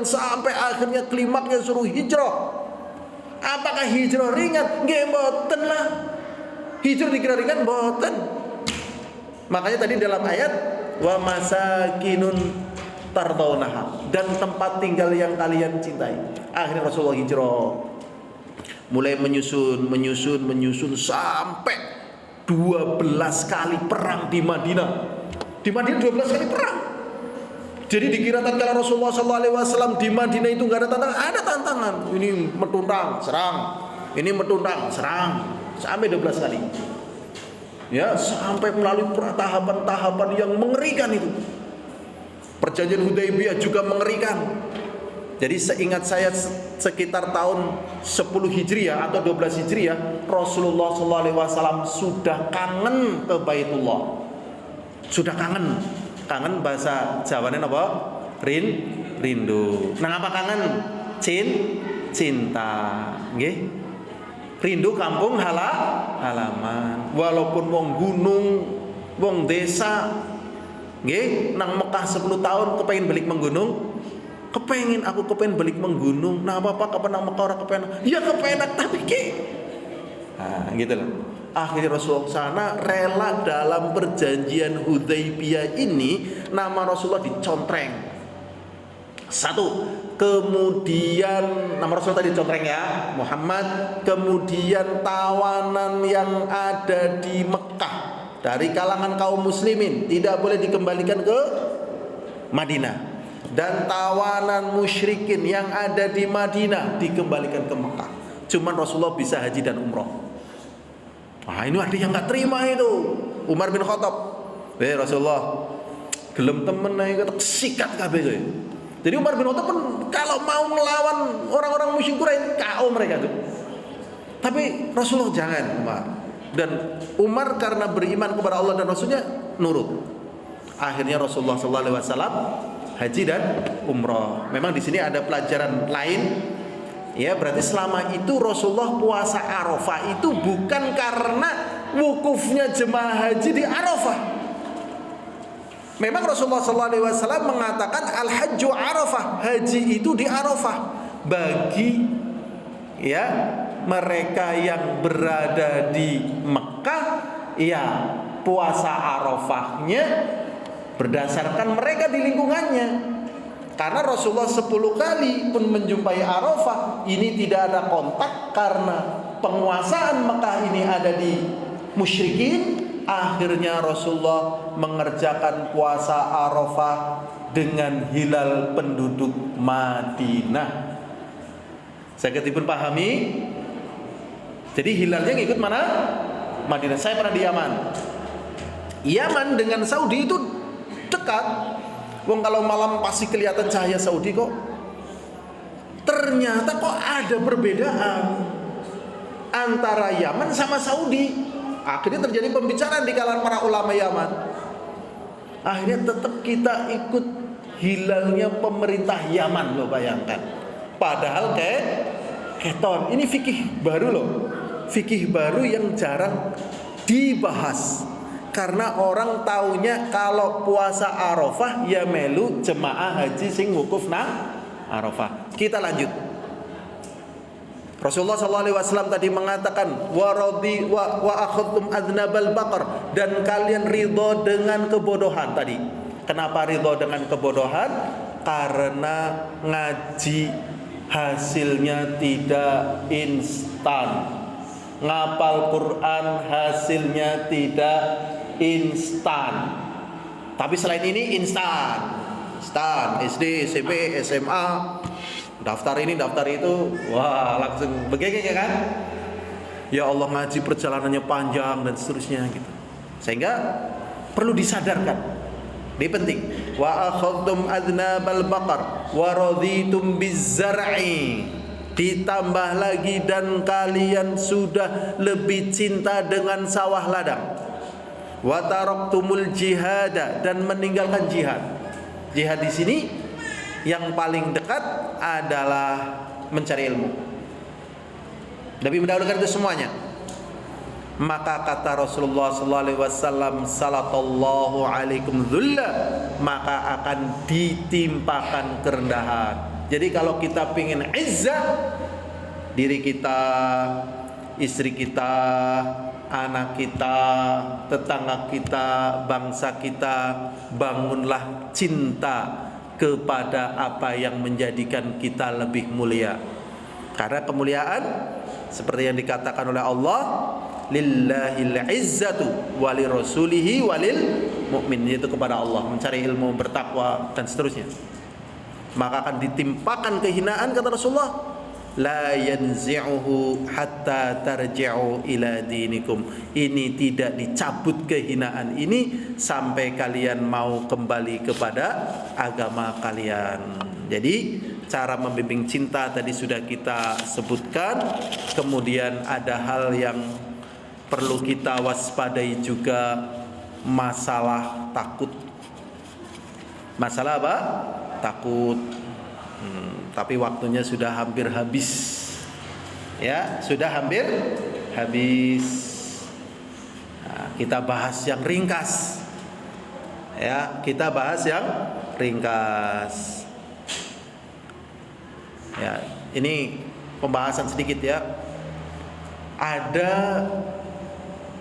sampai akhirnya klimaknya suruh hijrah. Apakah hijrah ringan? Nggih mboten lah. Hijrah dikira ringan mboten. Makanya tadi dalam ayat wa masakinun tardaunaha, dan tempat tinggal yang kalian cintai. Akhirnya Rasulullah hijrah. Mulai menyusun sampai 12 kali perang di Madinah. Di Madinah 12 kali perang. Jadi dikira tatkala Rasulullah SAW di Madinah itu nggak ada tantangan, ada tantangan. Ini metuntang, serang. Ini metuntang, serang. Sampai 12 kali. Ya, sampai melalui tahapan-tahapan yang mengerikan itu. Perjanjian Hudaybiyah juga mengerikan. Jadi seingat saya sekitar tahun 10 Hijriah atau 12 Hijriah, Rasulullah SAW sudah kangen ke Baitullah. Sudah kangen. Kangen bahasa Jawanya apa? Rindu. Nah, apa kangen? Cinta. Nggih. Rindu kampung halaman. Walaupun wong gunung, wong desa, nggih, nang Mekah 10 tahun kepengin balik menggunung. Aku kepengen balik menggunung. Nah, apa kapan nang Mekah ora kepenak? Ya kepenak tapi ki. Nah, gitu loh. Akhirnya Rasulullah sana rela dalam perjanjian Hudaybiyah ini nama Rasulullah dicontreng. 1. Kemudian nama Rasulullah tadi dicontreng ya, Muhammad. Kemudian tawanan yang ada di Mekah dari kalangan kaum muslimin tidak boleh dikembalikan ke Madinah, dan tawanan musyrikin yang ada di Madinah dikembalikan ke Mekah. Cuman Rasulullah bisa haji dan umroh. Nah, ini ada yang nggak terima itu. Umar bin Khattab, Rasulullah, gelem temen ae ketek sikat kabeh kowe. Jadi Umar bin Khattab pun kalau mau melawan orang-orang musyrik Quraisy, KO mereka tuh. Tapi Rasulullah jangan, Umar. Dan Umar karena beriman kepada Allah dan Rasulnya nurut. Akhirnya Rasulullah SAW haji dan umrah. Memang di sini ada pelajaran lain. Ya, berarti selama itu Rasulullah puasa Arafah itu bukan karena wukufnya jemaah haji di Arafah. Memang Rasulullah SAW mengatakan al-hajju Arafah, haji itu di Arafah. Bagi ya mereka yang berada di Mekah, ya puasa Arafahnya berdasarkan mereka di lingkungannya. Karena Rasulullah 10 kali pun menjumpai Arafah, ini tidak ada kontak karena penguasaan Mekah ini ada di musyrikin. Akhirnya Rasulullah mengerjakan puasa Arafah dengan hilal penduduk Madinah. Saya ketipun pahami. Jadi hilalnya ngikut mana? Madinah. Saya pernah di Yaman. Yaman dengan Saudi itu dekat. Wong kalau malam pasti kelihatan cahaya Saudi kok. Ternyata kok ada perbedaan antara Yaman sama Saudi. Akhirnya terjadi pembicaraan di kalangan para ulama Yaman. Akhirnya tetap kita ikut hilalnya pemerintah Yaman, loh, bayangkan. Padahal keton. Ini fikih baru loh. Fikih baru yang jarang dibahas. Karena orang taunya kalau puasa Arafah ya melu jemaah haji sing wukuf nang Arafah. Kita lanjut. Rasulullah SAW tadi mengatakan wa akhadtum adnabal baqar, dan kalian ridho dengan kebodohan tadi. Kenapa ridho dengan kebodohan? Karena ngaji hasilnya tidak instan. Ngapal Quran hasilnya tidak instan. Tapi selain ini instan. Instan, SD, SMP, SMA, daftar ini, daftar itu, wah langsung begini ya kan? Ya Allah, ngaji perjalanannya panjang dan seterusnya gitu. Sehingga perlu disadarkan. Ini penting. Wa akhadtum adnabal baqar wa raditum bizzar'i. Ditambah lagi dan kalian sudah lebih cinta dengan sawah ladang. Wa taraktumul jihada, dan meninggalkan jihad. Jihad di sini yang paling dekat adalah mencari ilmu. Lebih mendahulukan itu semuanya. Maka kata Rasulullah SAW, salatallahu alaikum dhulla, maka akan ditimpakan kerendahan. Jadi kalau kita ingin izzah, diri kita, istri kita, anak kita, tetangga kita, bangsa kita, bangunlah cinta kepada apa yang menjadikan kita lebih mulia. Karena kemuliaan seperti yang dikatakan oleh Allah, lillahil izzatu wali rasulihi walil mu'min, yaitu kepada Allah, mencari ilmu, bertakwa dan seterusnya. Maka akan ditimpakan kehinaan, kata Rasulullah, la yanzi'uhu hatta tarji'u ila dinikum. Ini tidak dicabut kehinaan ini sampai kalian mau kembali kepada agama kalian. Jadi cara membimbing cinta tadi sudah kita sebutkan. Kemudian ada hal yang perlu kita waspadai juga, masalah takut. Masalah apa? Takut. Tapi waktunya sudah hampir habis. Ya, sudah hampir habis. Nah, kita bahas yang ringkas. Ya, kita bahas yang ringkas. Ya, ini pembahasan sedikit ya. Ada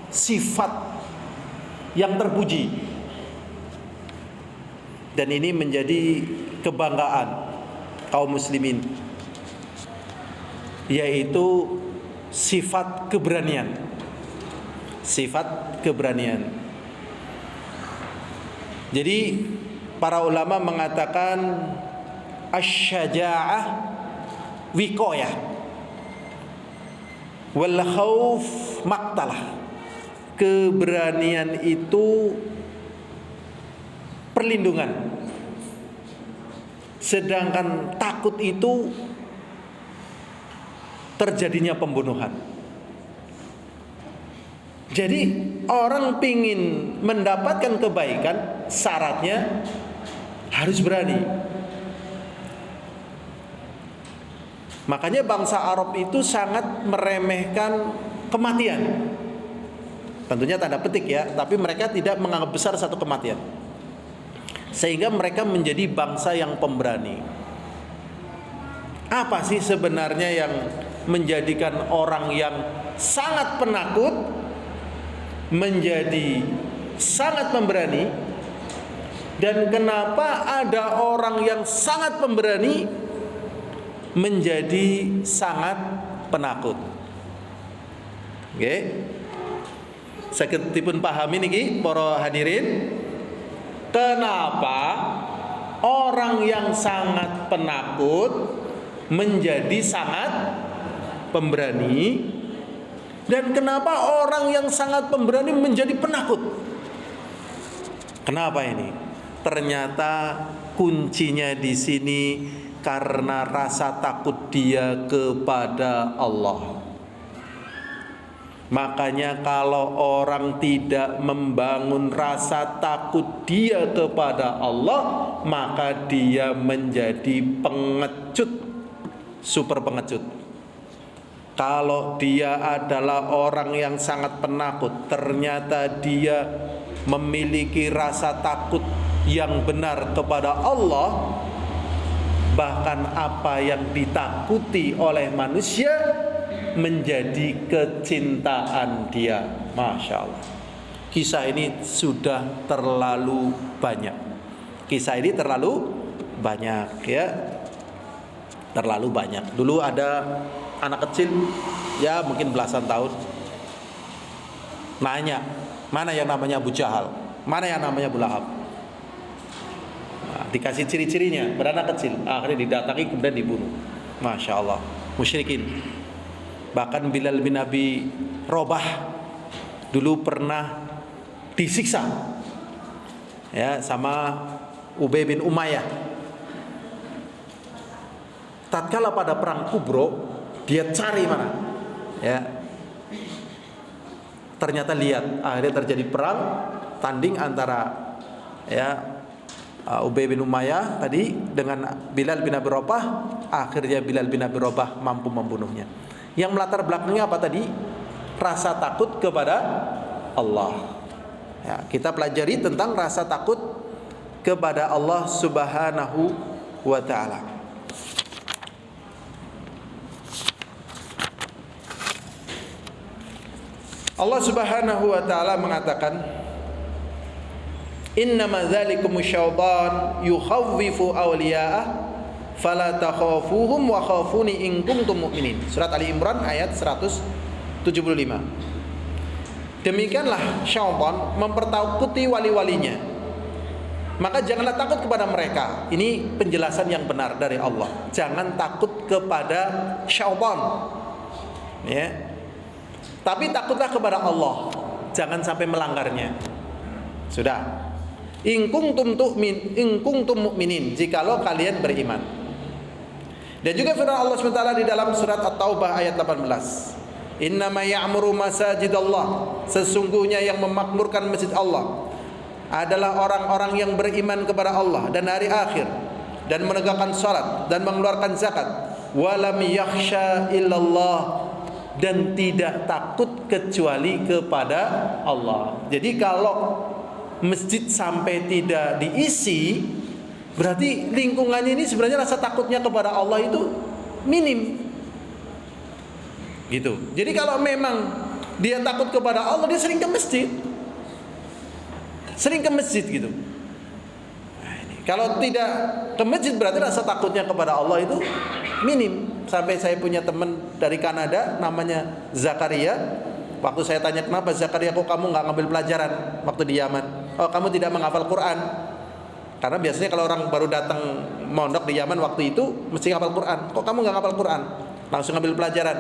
sifat yang terpuji, dan ini menjadi kebanggaan kaum muslimin, yaitu sifat keberanian. Sifat keberanian. Jadi para ulama mengatakan asy-syaja'ah wiqayah wal khauf maqtalah. Keberanian itu perlindungan, sedangkan takut itu terjadinya pembunuhan. Jadi orang pingin mendapatkan kebaikan, syaratnya harus berani. Makanya bangsa Arab itu sangat meremehkan kematian. Tentunya tanda petik ya, tapi mereka tidak menganggap besar satu kematian. Sehingga mereka menjadi bangsa yang pemberani. Apa sih sebenarnya yang menjadikan orang yang sangat penakut menjadi sangat pemberani? Dan kenapa ada orang yang sangat pemberani menjadi sangat penakut? Oke. Saged dipun pahami niki para hadirin, kenapa orang yang sangat penakut menjadi sangat pemberani, dan kenapa orang yang sangat pemberani menjadi penakut? Kenapa ini? Ternyata kuncinya di sini karena rasa takut dia kepada Allah. Makanya kalau orang tidak membangun rasa takut dia kepada Allah, maka dia menjadi pengecut, super pengecut. Kalau dia adalah orang yang sangat penakut, ternyata dia memiliki rasa takut yang benar kepada Allah, bahkan apa yang ditakuti oleh manusia menjadi kecintaan dia. Masya Allah. Kisah ini sudah terlalu banyak. Kisah ini terlalu banyak ya. Terlalu banyak. Dulu ada anak kecil ya mungkin belasan tahun nanya, mana yang namanya Abu Jahal, mana yang namanya Abu Lahab. Nah, dikasih ciri-cirinya, beranak kecil, akhirnya didatangi kemudian dibunuh. Masya Allah, musyrikin. Bahkan Bilal bin Abi Rabah dulu pernah disiksa ya sama Ubay bin Umayyah. Tatkala pada perang Kubro, dia cari mana ya, ternyata lihat akhirnya terjadi perang tanding antara ya Ubay bin Umayyah tadi dengan Bilal bin Abi Rabah. Akhirnya Bilal bin Abi Rabah mampu membunuhnya. Yang melatar belakangnya apa tadi? Rasa takut kepada Allah. Ya, kita pelajari tentang rasa takut kepada Allah Subhanahu wa ta'ala. Allah Subhanahu wa ta'ala mengatakan, innama dzalikumus syaitan yukhawwifu awliya'ah fala takhafuhum wa khafuni in kuntum mu'minin. Surat Ali Imran ayat 175. Demikianlah syaitan mempertakuti wali-walinya, maka janganlah takut kepada mereka. Ini penjelasan yang benar dari Allah. Jangan takut kepada syaitan ya. Tapi takutlah kepada Allah, jangan sampai melanggarnya. Sudah. In kuntum mu'minin, jikalau kalian beriman. Dan juga firman Allah SWT di dalam surat At-Taubah ayat 18. Innama ya'muru masajidallah, sesungguhnya yang memakmurkan masjid Allah adalah orang-orang yang beriman kepada Allah dan hari akhir, dan menegakkan salat dan mengeluarkan zakat, walam yakhsha illallah, dan tidak takut kecuali kepada Allah. Jadi kalau masjid sampai tidak diisi, berarti lingkungannya ini sebenarnya rasa takutnya kepada Allah itu minim. Gitu. Jadi kalau memang dia takut kepada Allah, dia sering ke masjid. Sering ke masjid gitu. Nah, ini. Kalau tidak ke masjid berarti rasa takutnya kepada Allah itu minim. Sampai saya punya teman dari Kanada namanya Zakaria. Waktu saya tanya kenapa Zakaria kok kamu nggak ngambil pelajaran waktu di Yaman, oh kamu tidak menghafal Quran. Karena biasanya kalau orang baru datang mondok di Yaman waktu itu mesti hafal Quran. Kok kamu nggak hafal Quran? Langsung ambil pelajaran.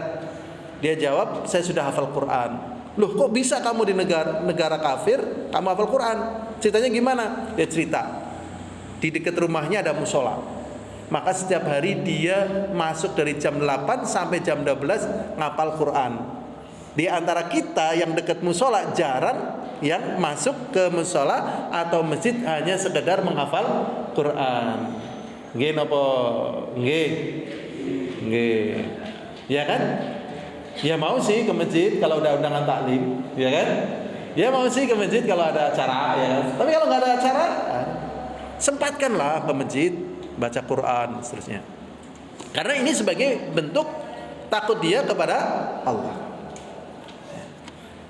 Dia jawab, saya sudah hafal Quran. Loh, kok bisa kamu di negara kafir kamu hafal Quran? Ceritanya gimana? Dia cerita. Di dekat rumahnya ada musola. Maka setiap hari dia masuk dari jam 8 sampai jam 12 ngapal Quran. Di antara kita yang dekat musola jarang yang masuk ke musola atau masjid hanya sekedar menghafal Quran. Nggih napa? Nggih. Nggih. Ya kan? Ya mau sih ke masjid kalau udah undangan taklim, ya kan? Ya mau sih ke masjid kalau ada acara, ya kan? Tapi kalau nggak ada acara, sempatkanlah ke masjid baca Quran seterusnya. Karena ini sebagai bentuk takut dia kepada Allah.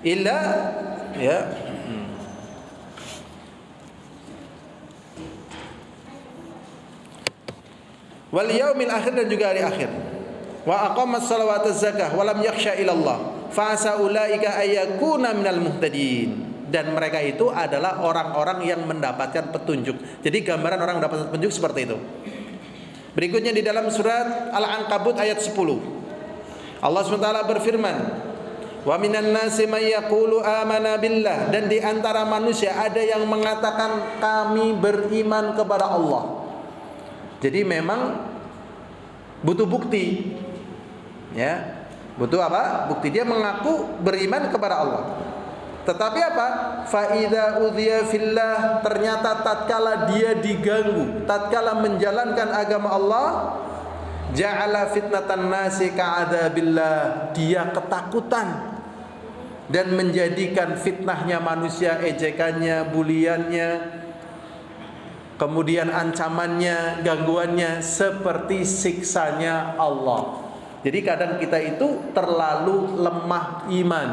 Illa ya. Wal yaumil akhir, dan juga hari akhir. Wa aqamas salawata zakah wa lam yakhsha ila Allah fa asa ulaika ayyakuna minal muhtadin. Dan mereka itu adalah orang-orang yang mendapatkan petunjuk. Jadi gambaran orang mendapatkan petunjuk seperti itu. Berikutnya di dalam surat Al-Ankabut ayat 10. Allah SWT berfirman, "Wa minan nasi may yaqulu amana billah." Dan di antara manusia ada yang mengatakan kami beriman kepada Allah. Jadi memang butuh bukti. Ya. Butuh apa? Bukti. Dia mengaku beriman kepada Allah. Tetapi apa? Fa idza udhiya fillah, ternyata tatkala dia diganggu, tatkala menjalankan agama Allah, ja'ala fitnatan nasi ka'adzabillah, dia ketakutan dan menjadikan fitnahnya manusia, ejekannya, buliannya, kemudian ancamannya, gangguannya seperti siksanya Allah. Jadi kadang kita itu terlalu lemah iman.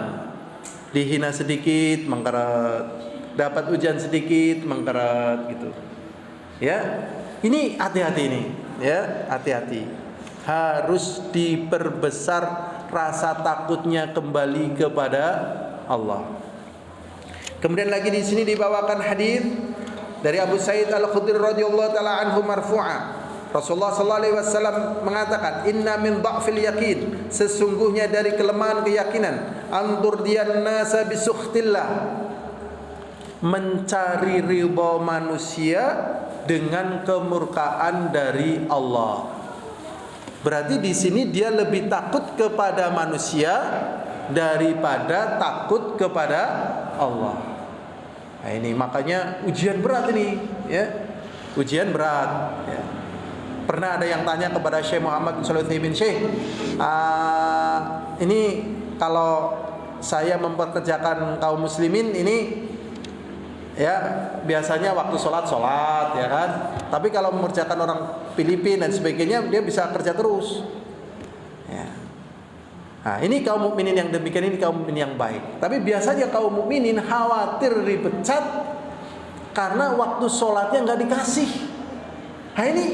Dihina sedikit mengkeret, dapat ujian sedikit mengkeret gitu. Ya, ini hati-hati ini, ya, hati-hati. Harus diperbesar rasa takutnya kembali kepada Allah. Kemudian lagi di sini dibawakan hadis dari Abu Sa'id Al-Khudri radhiyallahu taala anhu marfu'a. Rasulullah sallallahu alaihi wasallam mengatakan, "Inna min dha'fil yaqin," sesungguhnya dari kelemahan keyakinan, "anturdiyan nasa bisukhtillah," mencari ridha manusia dengan kemurkaan dari Allah. Berarti di sini dia lebih takut kepada manusia daripada takut kepada Allah. Nah, ini makanya ujian berat ini, ya. Ujian berat, ya. Pernah ada yang tanya kepada Syekh Muhammad bin Shalih Al-Utsaimin, "Syekh, ini kalau saya memperkerjakan kaum muslimin ini, ya biasanya waktu sholat ya kan. Tapi kalau mengerjakan orang Filipina dan sebagainya, dia bisa kerja terus." Ya. Nah, ini kaum mukminin yang demikian, ini kaum mukminin yang baik. Tapi biasanya kaum mukminin khawatir dipecat karena waktu sholatnya nggak dikasih. Nah, ini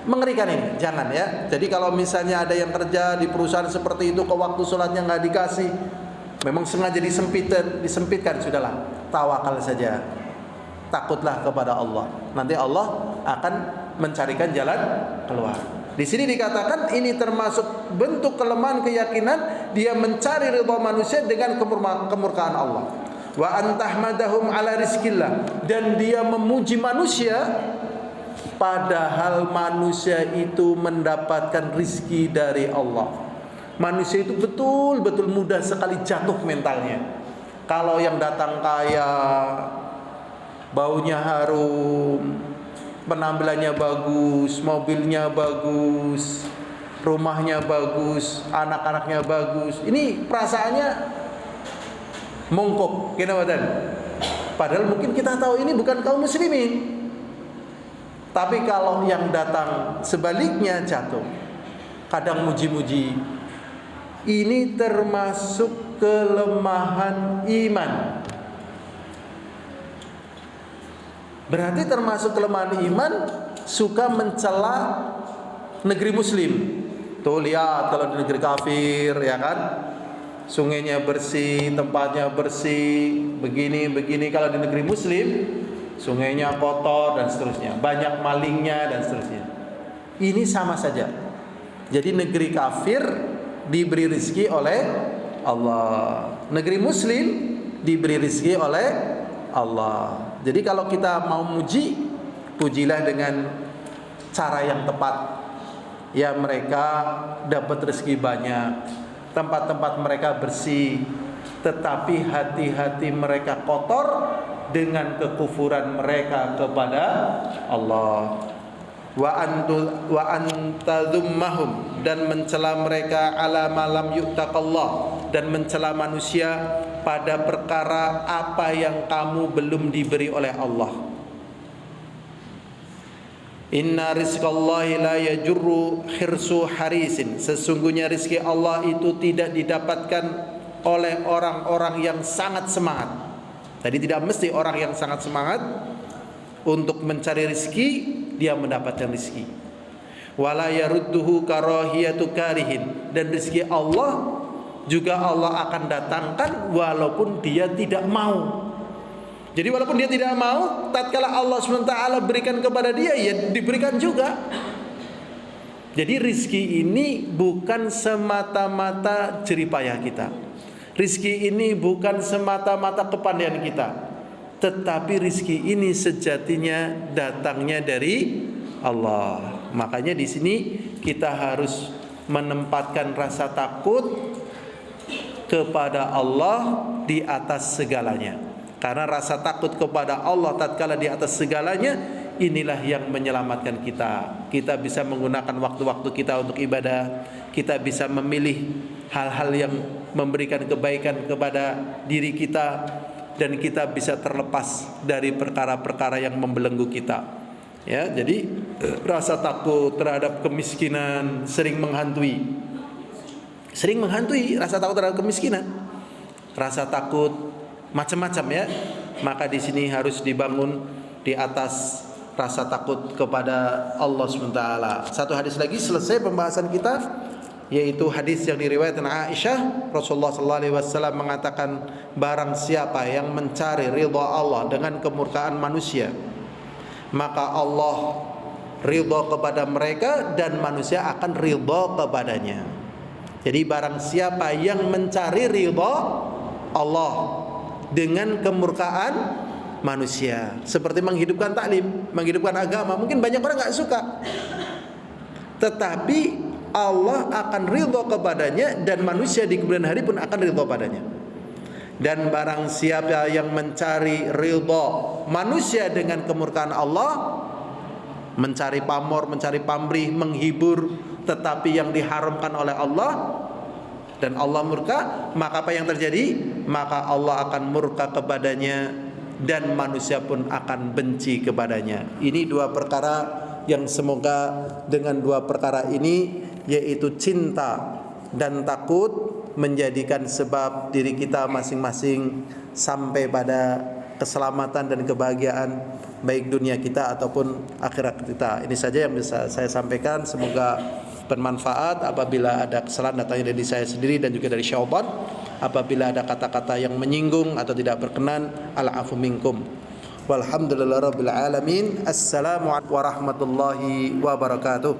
mengerikan ini, jangan ya. Jadi kalau misalnya ada yang kerja di perusahaan seperti itu, ke waktu sholatnya nggak dikasih, memang sengaja disempitkan, sudahlah, tawakal saja, takutlah kepada Allah. Nanti Allah akan mencarikan jalan keluar. Di sini dikatakan ini termasuk bentuk kelemahan keyakinan, dia mencari ridha manusia dengan kemurkaan Allah. Wa antahmadahum ala rizkillah, dan dia memuji manusia padahal manusia itu mendapatkan rizki dari Allah. Manusia itu betul-betul mudah sekali jatuh mentalnya. Kalau yang datang kaya, baunya harum, penampilannya bagus, mobilnya bagus, rumahnya bagus, anak-anaknya bagus, ini perasaannya mongkok, padahal mungkin kita tahu ini bukan kaum muslimin. Tapi kalau yang datang sebaliknya jatuh, kadang muji-muji, ini termasuk kelemahan iman. Berarti termasuk kelemahan iman, suka mencela negeri muslim. Tuh lihat kalau di negeri kafir, ya kan, sungainya bersih, tempatnya bersih, begini. Kalau di negeri muslim sungainya kotor dan seterusnya, banyak malingnya dan seterusnya. Ini sama saja. Jadi negeri kafir diberi rezeki oleh Allah, negeri muslim diberi rezeki oleh Allah. Jadi kalau kita mau muji, pujilah dengan cara yang tepat. Ya, mereka dapat rezeki banyak, tempat-tempat mereka bersih, tetapi hati-hati mereka kotor dengan kekufuran mereka kepada Allah. Wa antadzummahum, dan mencela mereka ala malam yu'taqallah, dan mencela manusia pada perkara apa yang kamu belum diberi oleh Allah. Inna rizqallahi la yajurru hirsu harisin, sesungguhnya rizki Allah itu tidak didapatkan oleh orang-orang yang sangat semangat. Tadi tidak mesti orang yang sangat semangat untuk mencari rizki dia mendapatkan rizki. Wala yarudduhu karahiyatu karihin, dan rizki Allah juga Allah akan datangkan walaupun dia tidak mau. Jadi walaupun dia tidak mau, tatkala Allah SWT berikan kepada dia, ya diberikan juga. Jadi rizki ini bukan semata-mata jeripayah kita. Rizki ini bukan semata-mata kepandaian kita, tetapi rizki ini sejatinya datangnya dari Allah. Makanya di sini kita harus menempatkan rasa takut kepada Allah di atas segalanya. Karena rasa takut kepada Allah tatkala di atas segalanya, inilah yang menyelamatkan kita. Kita bisa menggunakan waktu-waktu kita untuk ibadah. Kita bisa memilih hal-hal yang memberikan kebaikan kepada diri kita, dan kita bisa terlepas dari perkara-perkara yang membelenggu kita. Ya, jadi rasa takut terhadap kemiskinan sering menghantui. Sering menghantui rasa takut terhadap kemiskinan. Rasa takut macam-macam ya. Maka di sini harus dibangun di atas rasa takut kepada Allah SWT. Satu hadis lagi selesai pembahasan kita, yaitu hadis yang diriwayatkan Aisyah. Rasulullah SAW mengatakan, barang siapa yang mencari ridha Allah dengan kemurkaan manusia, maka Allah ridha kepada mereka dan manusia akan ridha kepadanya. Jadi barang siapa yang mencari ridha Allah dengan kemurkaan manusia, seperti menghidupkan taklim, menghidupkan agama, mungkin banyak orang gak suka, tetapi Allah akan ridha kepadanya dan manusia di kemudian hari pun akan ridha padanya. Dan barang siapa yang mencari ridha manusia dengan kemurkaan Allah, mencari pamor, mencari pamrih, menghibur, tetapi yang diharamkan oleh Allah, dan Allah murka, maka apa yang terjadi? Maka Allah akan murka kepadanya dan manusia pun akan benci kepadanya. Ini dua perkara yang semoga dengan dua perkara ini, yaitu cinta dan takut, menjadikan sebab diri kita masing-masing sampai pada keselamatan dan kebahagiaan baik dunia kita ataupun akhirat kita. Ini saja yang bisa saya sampaikan. Semoga bermanfaat. Apabila ada kesalahan datangnya dari saya sendiri dan juga dari Syaitan, apabila ada kata-kata yang menyinggung atau tidak berkenan, al-afu minkum. Walhamdulillahirabbil alamin. Assalamualaikum warahmatullahi wabarakatuh.